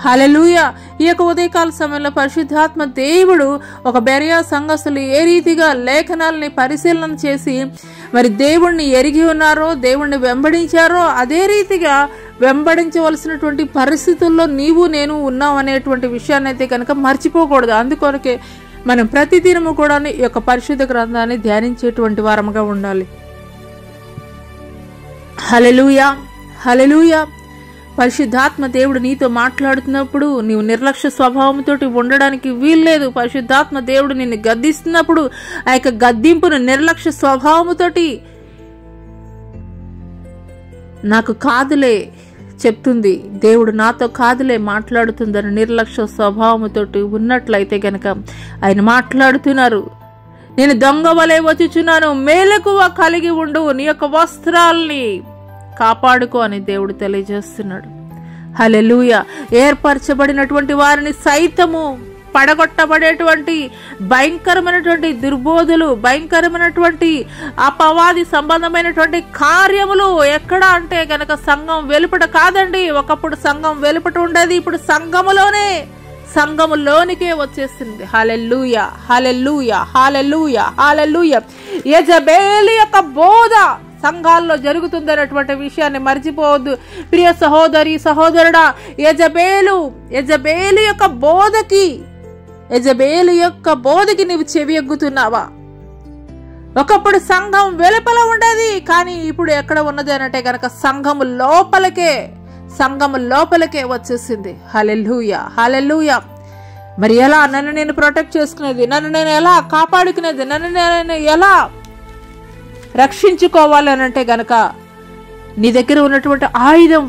హల్లెలూయా. ఈ యొక్క ఉదయకాల సమయంలో పరిశుద్ధాత్మ దేవుడు ఒక బెరయా సంఘస్థులు ఏ రీతిగా లేఖనాలని పరిశీలన చేసి మరి దేవుణ్ణి ఎరిగి ఉన్నారో, దేవుణ్ణి వెంబడించారో, అదే రీతిగా వెంబడించవలసినటువంటి పరిస్థితుల్లో నీవు నేను ఉన్నాం అనేటువంటి విషయాన్ని అయితే కనుక మర్చిపోకూడదు. అందుకొరకే మనం ప్రతిదినము కూడా ఈ యొక్క పరిశుద్ధ గ్రంథాన్ని ధ్యానించేటువంటి వారముగా ఉండాలి. హల్లెలూయా, హల్లెలూయా. పరిశుద్ధాత్మ దేవుడు నీతో మాట్లాడుతున్నప్పుడు నీవు నిర్లక్ష్య స్వభావంతో ఉండడానికి వీల్లేదు. పరిశుద్ధాత్మ దేవుడు నిన్ను గద్దిస్తున్నప్పుడు ఆ యొక్క గద్దింపును నిర్లక్ష్య స్వభావముతోటి నాకు కాదులే చెప్తుంది, దేవుడు నాతో కాదులే మాట్లాడుతుందని నిర్లక్ష్య స్వభావముతోటి ఉన్నట్లయితే గనక ఆయన మాట్లాడుతున్నారు. నేను దొంగ వలె వచ్చుచున్నాను, మేలకువ కలిగి ఉండు, నీ యొక్క వస్త్రాల్ని కాపాడుకో అని దేవుడు తెలియజేస్తున్నాడు. హల్లెలూయా. ఏర్పరచబడినటువంటి వారిని సైతము పడగొట్టబడేటువంటి భయంకరమైనటువంటి దుర్బోధలు, భయంకరమైనటువంటి అపవాది సంబంధమైనటువంటి కార్యములు ఎక్కడ అంటే గనక సంఘం వెలుపట కాదండి. ఒకప్పుడు సంఘం వెలుపట ఉండేది, ఇప్పుడు సంఘములోనికే వచ్చేసింది. హల్లెలూయా, హల్లెలూయా, హల్లెలూయా, హల్లెలూయా. యెజబేలు యొక్క బోధ సంఘాల్లో జరుగుతుందనేటువంటి విషయాన్ని మర్చిపోవద్దు ప్రియ సహోదరి సహోదరుడా. యెజబేలు యొక్క బోధకి నీవు చెవి ఎగ్గుతున్నావా? ఒకప్పుడు సంఘం వెలుపల ఉండేది, కానీ ఇప్పుడు ఎక్కడ ఉన్నది అనంటే గనక సంఘము లోపలికే వచ్చేసింది. హల్లెలూయా, హల్లెలూయా. మరి ఎలా నన్ను నేను ప్రొటెక్ట్ చేసుకునేది, నన్ను నేను ఎలా కాపాడుకునేది, నన్ను నేను ఎలా రక్షించుకోవాలి అనంటే గనక నీ దగ్గర ఉన్నటువంటి ఆయుధం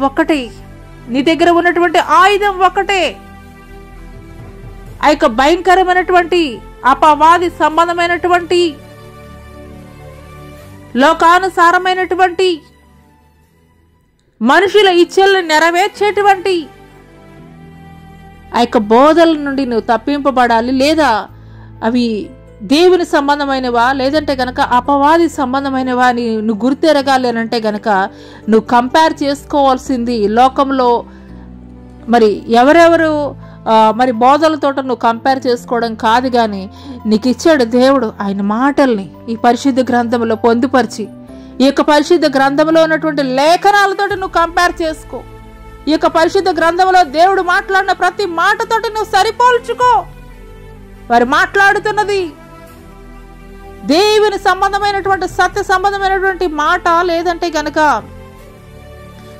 ఒక్కటే. ఆ యొక్క భయంకరమైనటువంటి అపవాది సంబంధమైనటువంటి లోకానుసారమైనటువంటి మనుషుల ఇచ్చలను నెరవేర్చేటువంటి ఆ యొక్క బోధల నుండి నువ్వు తప్పింపబడాలి. లేదా అవి దేవుని సంబంధమైనవా లేదంటే గనక అపవాది సంబంధమైనవా అని నువ్వు గుర్తెరగాలి అని అంటే గనక నువ్వు కంపేర్ చేసుకోవాల్సింది లోకంలో మరి ఎవరెవరు మరి బోధలతో నువ్వు కంపేర్ చేసుకోవడం కాదు, కానీ నీకు ఇచ్చాడు దేవుడు ఆయన మాటల్ని ఈ పరిశుద్ధ గ్రంథంలో పొందుపరిచి ఈ యొక్క పరిశుద్ధ గ్రంథంలో ఉన్నటువంటి లేఖనాలతో నువ్వు కంపేర్ చేసుకో. ఈ యొక్క పరిశుద్ధ గ్రంథంలో దేవుడు మాట్లాడిన ప్రతి మాటతోటి నువ్వు సరిపోల్చుకో. వారు మాట్లాడుతున్నది దేవుని సంబంధమైనటువంటి సత్య సంబంధమైనటువంటి మాట, లేదంటే గనక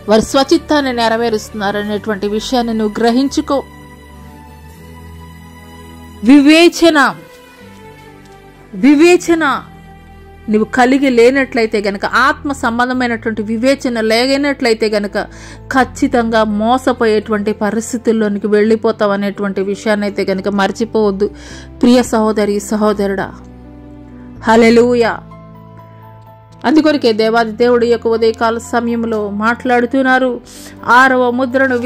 వారి స్వచిత్తాన్ని నెరవేరుస్తున్నారు అనేటువంటి విషయాన్ని నువ్వు గ్రహించుకో. వివేచన నువ్వు కలిగి లేనట్లయితే గనక, ఆత్మ సంబంధమైనటువంటి వివేచన లేనట్లయితే గనక ఖచ్చితంగా మోసపోయేటువంటి పరిస్థితుల్లోనికి వెళ్ళిపోతావు అనేటువంటి విషయాన్ని అయితే గనక మర్చిపోవద్దు ప్రియ సహోదరి సహోదరుడా. హల్లెలూయా. అందుకొరకే దేవాది దేవుడు యొక్క ఉదయకాల సమయంలో మాట్లాడుతున్నారు. ఆరవ ముద్రను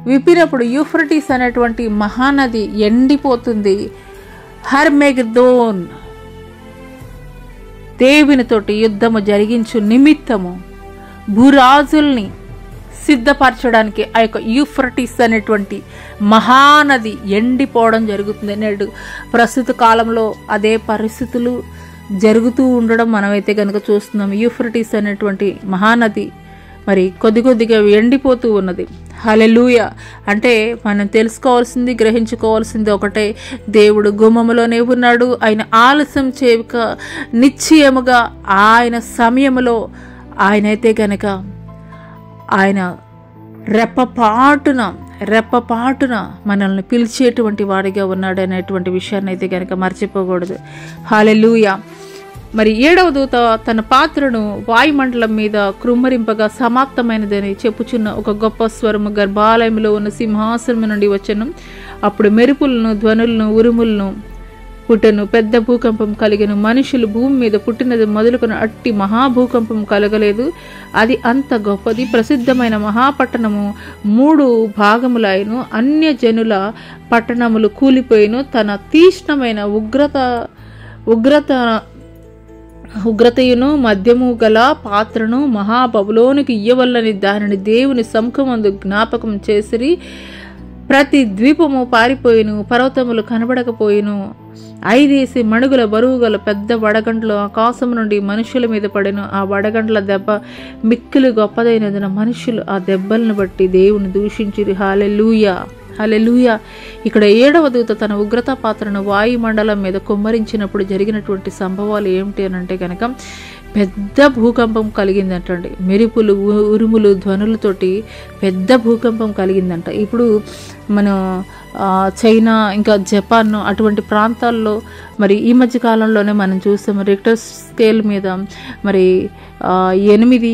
విప్పినప్పుడు యూఫ్రటీస్ అనేటువంటి మహానది ఎండిపోతుంది. హర్మెగెద్దోన్ దేవునితోటి యుద్ధము జరిగించు నిమిత్తము భూరాజుల్ని సిద్ధపరచడానికి ఆ యొక్క యూఫ్రటీస్ అనేటువంటి మహానది ఎండిపోవడం జరుగుతుంది. నేడు ప్రస్తుత కాలంలో అదే పరిస్థితులు జరుగుతూ ఉండడం మనమైతే కనుక చూస్తున్నాం. యూఫ్రటీస్ అనేటువంటి మహానది మరి కొద్దిగా ఎండిపోతూ ఉన్నది. హల్లెలూయా. అంటే మనం తెలుసుకోవాల్సింది గ్రహించుకోవాల్సింది ఒకటే, దేవుడు గుమ్మములోనే ఉన్నాడు. ఆయన ఆలస్యం చేయక నిశ్చయముగా ఆయన సమయములో ఆయనైతే గనక ఆయన రెప్పపాటున మనల్ని పిలిచేటువంటి వాడిగా ఉన్నాడు అనేటువంటి విషయాన్ని అయితే కనుక మర్చిపోకూడదు. హల్లెలూయా. మరి 7వ దూత తన పాత్రను వాయుమండలం మీద కృమ్మరింపగా సమాప్తమైనదని చెప్పుచున్న ఒక గొప్ప స్వరము గర్భాలయంలో ఉన్న సింహాసనం నుండి వచ్చెను. అప్పుడు మెరుపులను, ధ్వనులను, ఉరుములను పుట్టెను. పెద్ద భూకంపం కలిగెను. మనుషులు భూమి మీద పుట్టినది మొదలుకొని అట్టి మహాభూకంపం కలగలేదు. అది అంత గొప్పది. ప్రసిద్ధమైన మహాపట్టణము 3 భాగములైను. అన్య జనుల పట్టణములు కూలిపోయిను. తన తీష్ణమైన ఉగ్రతయును మద్యము గల పాత్రను మహాబబులోనికి ఇయ్యవల్లని దానిని దేవుని సముఖమందు జ్ఞాపకం చేసిరి. ప్రతి ద్వీపము పారిపోయిను, పర్వతములు కనబడకపోయిను. 5 మణుగుల బరువు గల పెద్ద వడగండ్లు ఆకాశము నుండి మనుషుల మీద పడెను. ఆ వడగండ్ల దెబ్బ మిక్కిలి గొప్పదైనదిన మనుషులు ఆ దెబ్బలను బట్టి దేవుని దూషించిరి. హల్లెలూయా, హల్లెలూయా. ఇక్కడ 7వ దూత తన ఉగ్రత పాత్రను వాయుమండలం మీద కుమ్మరించినప్పుడు జరిగినటువంటి సంభవాలు ఏమిటి అని అంటే కనుక పెద్ద భూకంపం కలిగిందంటండి. మెరుపులు, ఉరుములు, ధ్వనులతోటి పెద్ద భూకంపం కలిగిందంట. ఇప్పుడు మనం చైనా ఇంకా జపాన్ అటువంటి ప్రాంతాల్లో మరి ఈ మధ్య కాలంలోనే మనం చూస్తాము రిక్టర్ స్కేల్ మీద మరి 8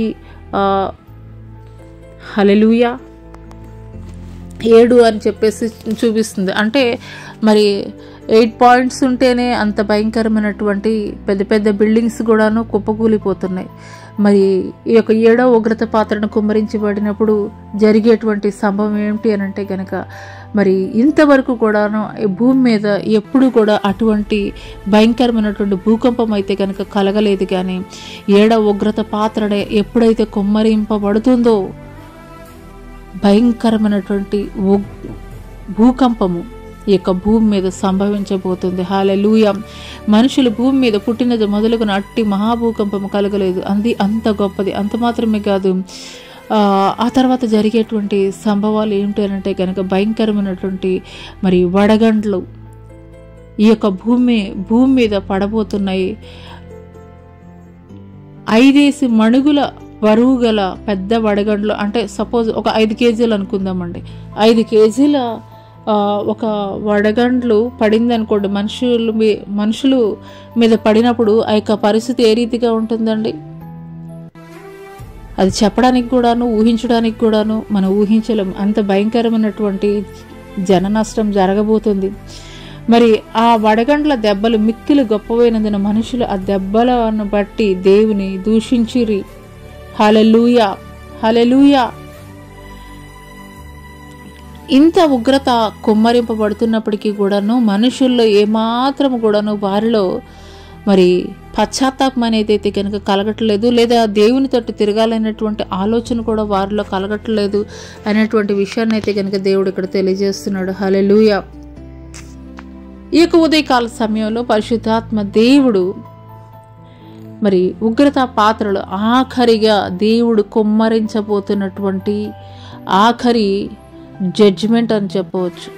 హల్లెలూయా 7 అని చెప్పేసి చూపిస్తుంది. అంటే మరి 8 పాయింట్స్ ఉంటేనే అంత భయంకరమైనటువంటి పెద్ద పెద్ద బిల్డింగ్స్ కూడాను కుప్పకూలిపోతున్నాయి. మరి ఈ యొక్క 7వ ఉగ్రత పాత్రను కుమ్మరించబడినప్పుడు జరిగేటువంటి సంభవం ఏమిటి అని అంటే కనుక, మరి ఇంతవరకు కూడాను భూమి మీద ఎప్పుడు కూడా అటువంటి భయంకరమైనటువంటి భూకంపం అయితే కనుక కలగలేదు. కానీ 7వ ఉగ్రత పాత్ర ఎప్పుడైతే కుమ్మరింపబడుతుందో భయంకరమైనటువంటి భూకంపము ఈ యొక్క భూమి మీద సంభవించబోతుంది. హల్లెలూయా. మనుషులు భూమి మీద పుట్టినది మొదలుగున అట్టి మహాభూకంపము కలగలేదు. అంత గొప్పది. అంత మాత్రమే కాదు, ఆ తర్వాత జరిగేటువంటి సంభవాలు ఏమిటి అంటే కనుక భయంకరమైనటువంటి మరి వడగండ్లు ఈ యొక్క భూమి మీద పడబోతున్నాయి. 5 మణుగుల బరువు గల పెద్ద వడగండ్లు, అంటే సపోజ్ ఒక 5 కేజీలు అనుకుందామండి. 5 కేజీల ఒక వడగండ్లు పడింది అనుకోండి, మనుషులు మీద పడినప్పుడు ఆ యొక్క పరిస్థితి ఏ రీతిగా ఉంటుందండి? అది చెప్పడానికి కూడాను, ఊహించడానికి కూడాను మనం ఊహించలేం. అంత భయంకరమైనటువంటి జన నష్టం జరగబోతుంది. మరి ఆ వడగండ్ల దెబ్బలు మిక్కిలి గొప్పవైనందున మనుషులు ఆ దెబ్బలను బట్టి దేవుని దూషించిరి. హల్లెలూయా, హల్లెలూయా. ఇంత ఉగ్రత కుమ్మరింపబడుతున్నప్పటికీ కూడాను మనుషుల్లో ఏమాత్రం కూడాను వారిలో మరి పశ్చాత్తాపం అనేది అయితే కనుక కలగట్లేదు, లేదా దేవుని తట్టు తిరగాలనేటువంటి ఆలోచన కూడా వారిలో కలగట్లేదు అనేటువంటి విషయాన్ని అయితే కనుక దేవుడు ఇక్కడ తెలియజేస్తున్నాడు. హల్లెలూయా. ఈ యొక్క ఉదయకాల సమయంలో పరిశుద్ధాత్మ దేవుడు మరి ఉగ్రత పాత్రలు ఆఖరిగా దేవుడు కుమ్మరించబోతున్నటువంటి ఆఖరి జడ్జిమెంట్ అని చెప్పవచ్చు.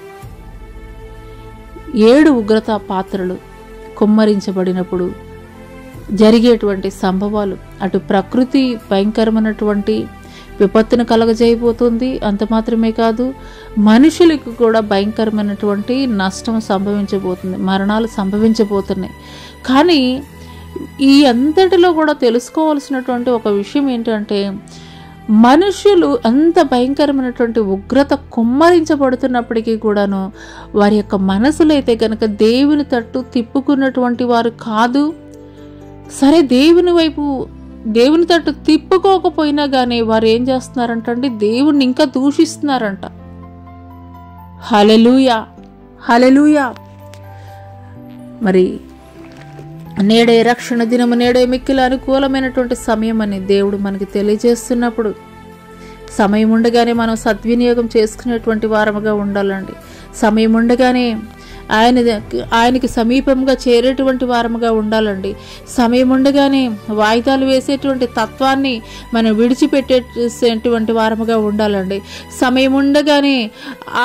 7 ఉగ్రత పాత్రలు కుమ్మరించబడినప్పుడు జరిగేటువంటి సంభవాలు, అటు ప్రకృతి భయంకరమైనటువంటి విపత్తును కలగజేయబోతుంది. అంత మాత్రమే కాదు, మనుషులకు కూడా భయంకరమైనటువంటి నష్టం సంభవించబోతుంది, మరణాలు సంభవించబోతున్నాయి. కానీ ఈ అంతటిలో కూడా తెలుసుకోవాల్సినటువంటి ఒక విషయం ఏంటంటే, మనుషులు అంత భయంకరమైనటువంటి ఉగ్రత కుమ్మరించబడుతున్నప్పటికీ కూడాను వారి యొక్క మనసులో అయితే కనుక దేవుని తట్టు తిప్పుకున్నటువంటి వారు కాదు. సరే, దేవుని తట్టు తిప్పుకోకపోయినా కానీ వారు ఏం చేస్తున్నారంటే దేవుణ్ణి ఇంకా దూషిస్తున్నారంట. హల్లెలూయా, హల్లెలూయా. మరి నేడే రక్షణ దినము, నేడే మిక్కిలి అనుకూలమైనటువంటి సమయం అని దేవుడు మనకి తెలియజేస్తున్నప్పుడు సమయం ఉండగానే మనం సద్వినియోగం చేసుకునేటువంటి వారముగా ఉండాలండి. సమయం ఉండగానే ఆయనకి సమీపంగా చేరేటువంటి వారముగా ఉండాలండి. సమయం ఉండగానే వాయిదాలు వేసేటువంటి తత్వాన్ని మనం విడిచిపెట్టేటువంటి వారముగా ఉండాలండి. సమయం ఉండగానే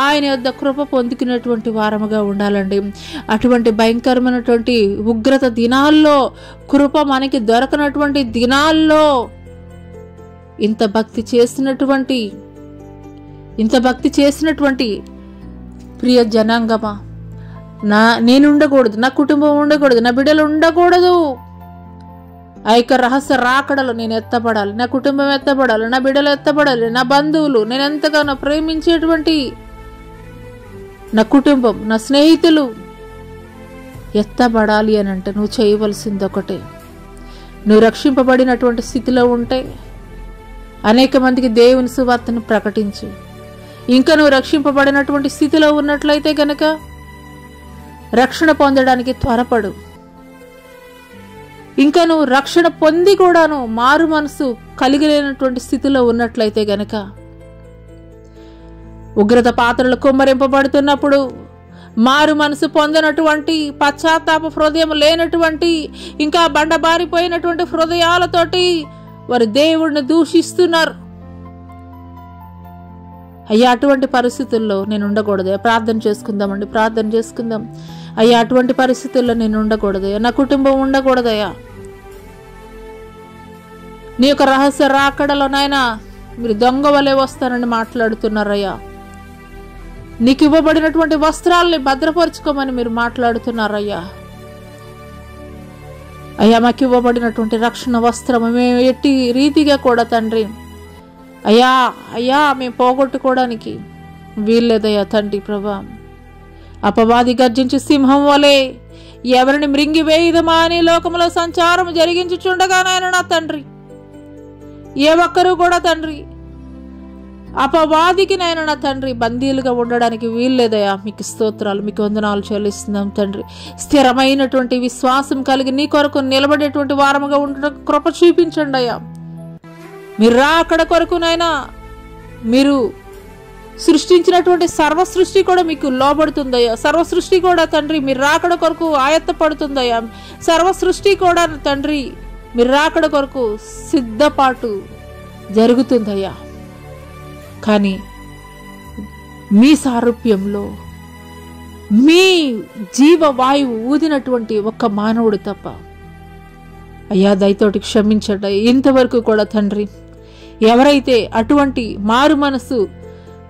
ఆయన యొద్ద కృప పొందుకునేటువంటి వారముగా ఉండాలండి. అటువంటి భయంకరమైనటువంటి ఉగ్రత దినాల్లో, కృప మనకి దొరకనటువంటి దినాల్లో ఇంత భక్తి చేసినటువంటి ప్రియ జనాంగమా, నేను ఉండకూడదు, నా కుటుంబం ఉండకూడదు, నా బిడ్డలు ఉండకూడదు, ఆ యొక్క రహస్య రాకడలో నేను ఎత్తపడాలి, నా కుటుంబం ఎత్తపడాలి, నా బిడ్డలు ఎత్తపడాలి, నా బంధువులు, నేను ఎంతగానో ప్రేమించేటువంటి నా కుటుంబం, నా స్నేహితులు ఎత్తబడాలి అని అంటే నువ్వు చేయవలసింది ఒకటే. నువ్వు రక్షింపబడినటువంటి స్థితిలో ఉంటే అనేక మందికి దేవుని సువార్తను ప్రకటించు. ఇంకా నువ్వు రక్షింపబడినటువంటి స్థితిలో ఉన్నట్లయితే గనక రక్షణ పొందడానికి త్వరపడు. ఇంకా నువ్వు రక్షణ పొంది కూడాను మారు మనసు కలిగలేనటువంటి స్థితిలో ఉన్నట్లయితే గనక ఉగ్రత పాత్రలు కుమ్మరింపబడుతున్నప్పుడు మారు మనసు పొందినటువంటి, పశ్చాత్తాప హృదయం లేనటువంటి, ఇంకా బండబారిపోయినటువంటి హృదయాలతోటి వారు దేవుడిని దూషిస్తున్నారు. అయ్యా, అటువంటి పరిస్థితుల్లో నేను ఉండకూడదయ్యా. ప్రార్థన చేసుకుందాం. అయ్యా, అటువంటి పరిస్థితుల్లో నేను ఉండకూడదయ్యా, నా కుటుంబం ఉండకూడదయ్యా. నీ యొక్క రహస్య రాకడలో నాయనా మీరు దొంగ వలె వస్తారని మాట్లాడుతున్నారయ్యా. నీకు ఇవ్వబడినటువంటి వస్త్రాలని భద్రపరుచుకోమని మీరు మాట్లాడుతున్నారయ్యా. అయ్యా, మాకు ఇవ్వబడినటువంటి రక్షణ వస్త్రము మేము ఎట్టి రీతిగా కూడా తండ్రి అయ్యా మేము పోగొట్టుకోవడానికి వీల్లేదయ్యా తండ్రి ప్రభా. అపవాది గర్జించి సింహం వలె ఎవరిని మృంగివేయుదమా అని లోకములో సంచారం జరిగించుచుండగా నాయన నా తండ్రి, ఏ ఒక్కరూ కూడా తండ్రి అపవాదికి నాయన నా తండ్రి బందీలుగా ఉండడానికి వీల్లేదయా. మీకు స్తోత్రాలు, మీకు వందనాలు చెల్లిస్తున్నాం తండ్రి. స్థిరమైనటువంటి విశ్వాసం కలిగి నీ కొరకు నిలబడేటువంటి వారముగా ఉండడం కృప చూపించండి అయ్యా. మీరు అక్కడ కొరకు నాయనా, మీరు సృష్టించినటువంటి సర్వ సృష్టి కూడా మీకు లోబడుతుందయ్యా. సర్వ సృష్టి కూడా తండ్రి మీరు రాకడ కొరకు ఆయత్తపడుతుందయ్యా. సర్వ సృష్టి కూడా తండ్రి మీరు రాకడ కొరకు సిద్ధపాటు జరుగుతుందయ్యా. కానీ మీ సారూప్యంలో మీ జీవవాయువు ఊదినటువంటి ఒక్క మానవుడు తప్ప అయ్యా దయతోటి క్షమించండి. ఇంతవరకు కూడా తండ్రి ఎవరైతే అటువంటి మారు మనసు,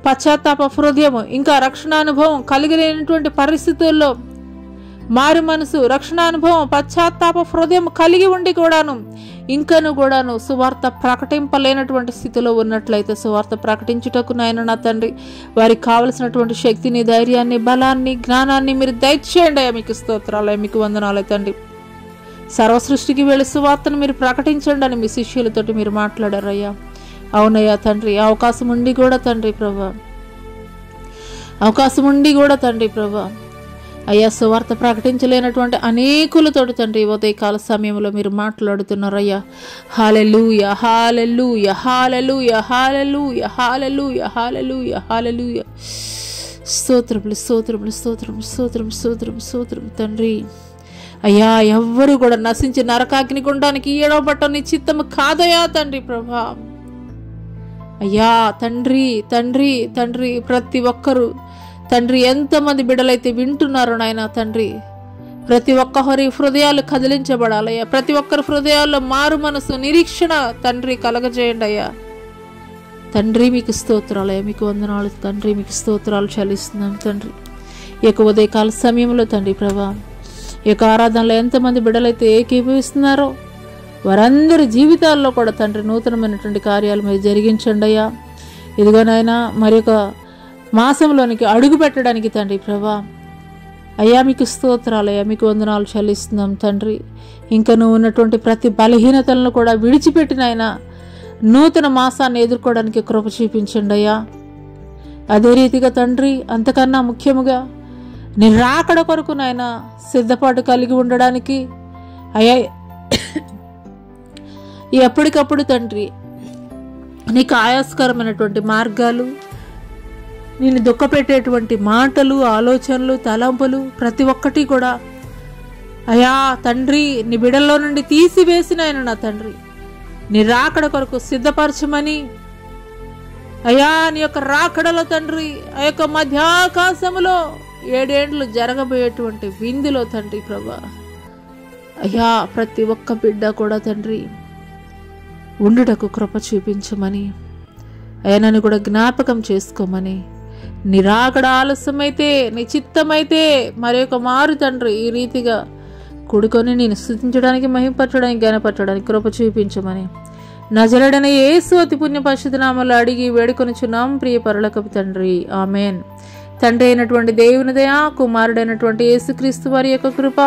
పశ్చాత్తాప హృదయం, ఇంకా రక్షణానుభవం కలిగినటువంటి పరిస్థితుల్లో మారు మనసు, రక్షణానుభవం, పశ్చాత్తాప హృదయం కలిగి ఉండి కూడాను ఇంకను కూడాను సువార్త ప్రకటింపలేనటువంటి స్థితిలో ఉన్నట్లయితే సువార్త ప్రకటించుటకు నాయన నా తండ్రి వారికి కావలసినటువంటి శక్తిని, ధైర్యాన్ని, బలాన్ని, జ్ఞానాన్ని మీరు దయచేయండి అయ్యా. మీకు స్తోత్రాలయ్యా, మీకు వందనాలు తండ్రి. సర్వ సృష్టికి వెళ్ళి సువార్తను మీరు ప్రకటించండి అని మీ శిష్యులతోటి మీరు మాట్లాడారయ్యా. అవునయ్యా తండ్రి, అవకాశం ఉండి కూడా తండ్రి ప్రభా, అవకాశం ఉండి కూడా తండ్రి ప్రభా అయ్యా సువార్త ప్రకటించలేనటువంటి అనేకులతోటి తండ్రి ఉదయకాల సమయంలో మీరు మాట్లాడుతున్నారయ్యా. హల్లెలూయా, హల్లెలూయా, హల్లెలూయా, హల్లెలూయా, హల్లెలూయా, హల్లెలూయా, హల్లెలూయా. స్తోత్రములు, స్తోత్రములు, స్తోత్రములు, స్తోత్రం, స్తోత్రం, స్తోత్రం తండ్రి. అయ్యా ఎవ్వరూ కూడా నశించి నరకాగ్ని గుండానికి ఏడవబట్టం నీ చిత్తము కాదయా తండ్రి ప్రభా. అయ్యా తండ్రి, తండ్రి, తండ్రి ప్రతి ఒక్కరూ తండ్రి ఎంతమంది బిడ్డలైతే వింటున్నారో నాయన తండ్రి, ప్రతి ఒక్కరి హృదయాలు కదిలించబడాలయ్యా. ప్రతి ఒక్కరి హృదయాల్లో మారు మనసు, నిరీక్షణ తండ్రి కలగజేయండి అయ్యా. తండ్రి మీకు స్తోత్రాలయ్యా, మీకు వందనాలు తండ్రి, మీకు స్తోత్రాలు చెల్లిస్తున్నాం తండ్రి. ఈ యొక్క ఉదయకాల సమయంలో తండ్రి ప్రభా ఈ యొక్క ఆరాధనలో ఎంతమంది బిడ్డలైతే ఏకీభవిస్తున్నారో వారందరి జీవితాల్లో కూడా తండ్రి నూతనమైనటువంటి కార్యాలు మీరు జరిగించండి అయ్యా. ఇదిగోనైనా మరి ఒక మాసంలోనికి అడుగు పెట్టడానికి తండ్రి ప్రభా అయ్యా మీకు స్తోత్రాలయ్యా, మీకు వందనాలు చెల్లిస్తున్నాం తండ్రి. ఇంకా నువ్వు ఉన్నటువంటి ప్రతి బలహీనతలను కూడా విడిచిపెట్టినైనా నూతన మాసాన్ని ఎదుర్కోవడానికి కృప చూపించండి అయ్యా. అదే రీతిగా తండ్రి అంతకన్నా ముఖ్యముగా నీ రాకడ కొరకు నాయన సిద్ధపాటు కలిగి ఉండడానికి అయ్యా ఎప్పటికప్పుడు తండ్రి నీకు ఆయాస్కరమైనటువంటి మార్గాలు, నేను దుఃఖపెట్టేటువంటి మాటలు, ఆలోచనలు, తలంపులు ప్రతి ఒక్కటి కూడా అయా తండ్రి నీ బిడల్లో నుండి తీసివేసిన ఆయన నా తండ్రి నీ రాకడ కొరకు సిద్ధపరచమని అయా నీ యొక్క రాకడలో తండ్రి ఆ యొక్క మధ్యాకాశములో 7 ఏండ్లు జరగబోయేటువంటి విందులో తండ్రి ప్రభా అయ్యా ప్రతి ఒక్క బిడ్డ కూడా తండ్రి ఉండుటకు కృప చూపించమని అయ్యా నన్ను కూడా జ్ఞాపకం చేసుకోమని, నీ రాకడ ఆలస్యమైతే నీ చిత్తమైతే మరి ఒక మారు తండ్రి ఈ రీతిగా కూడుకొని నేను స్తుతించడానికి, మహిమపరచడానికి, జ్ఞానపరచడానికి కృప చూపించమని నజరేయుడైన యేసు అతి పుణ్య పరిశుద్ధ నామములో అడిగి వేడుకొనుచున్నాం ప్రియ పరలోకపు తండ్రి, ఆమెన్. తండ్రి అయినటువంటి దేవుని దయ, కుమారుడైనటువంటి యేసుక్రీస్తు వారి యొక్క కృప,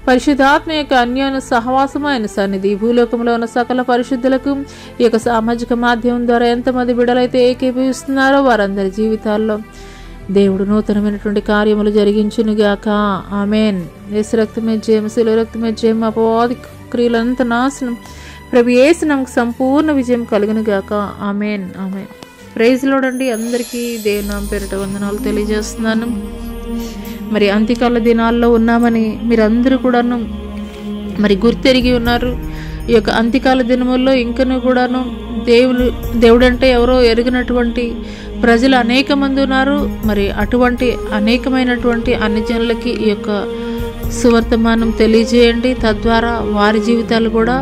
పరిశుద్ధాత్మ యొక్క అన్యోన్య సహవాసము, ఆయన సన్నిధి, భూలోకంలో ఉన్న సకల పరిశుద్ధులకు ఈ యొక్క సామాజిక మాధ్యమం ద్వారా ఎంతమంది బిడ్డలైతే ఏకీభవిస్తున్నారో వారందరి జీవితాల్లో దేవుడు నూతనమైనటువంటి కార్యములు జరిగించునుగాక, ఆమెన్. యేసు రక్తమే జయం, శిలువ రక్తమే జయం, అపవాది క్రియలంత నాశనం, ప్రభు యేసు నమకు సంపూర్ణ విజయం కలుగునుగాక, ఆమెన్, ఆమెన్. ప్రైజ్ లార్డ్ అండి. అందరికీ దేవుని నామం పేరిట వందనాలు తెలియజేస్తున్నాను. మరి అంత్యకాల దినాల్లో ఉన్నామని మీరందరూ కూడాను మరి గుర్తెరిగి ఉన్నారు. ఈ యొక్క అంత్యకాల దినముల్లో ఇంకనూ కూడాను దేవుడంటే ఎవరో ఎరిగినటువంటి ప్రజలు అనేక మంది ఉన్నారు. మరి అటువంటి అనేకమైనటువంటి అన్ని జనులకి ఈ యొక్క సువర్తమానం తెలియజేయండి. తద్వారా వారి జీవితాలు కూడా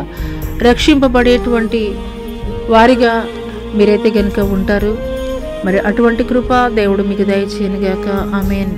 రక్షింపబడేటువంటి వారిగా మీరైతే కనుక ఉంటారు. మరి అటువంటి కృప దేవుడు మీకు దయచేయనుగాక, ఆమెన్.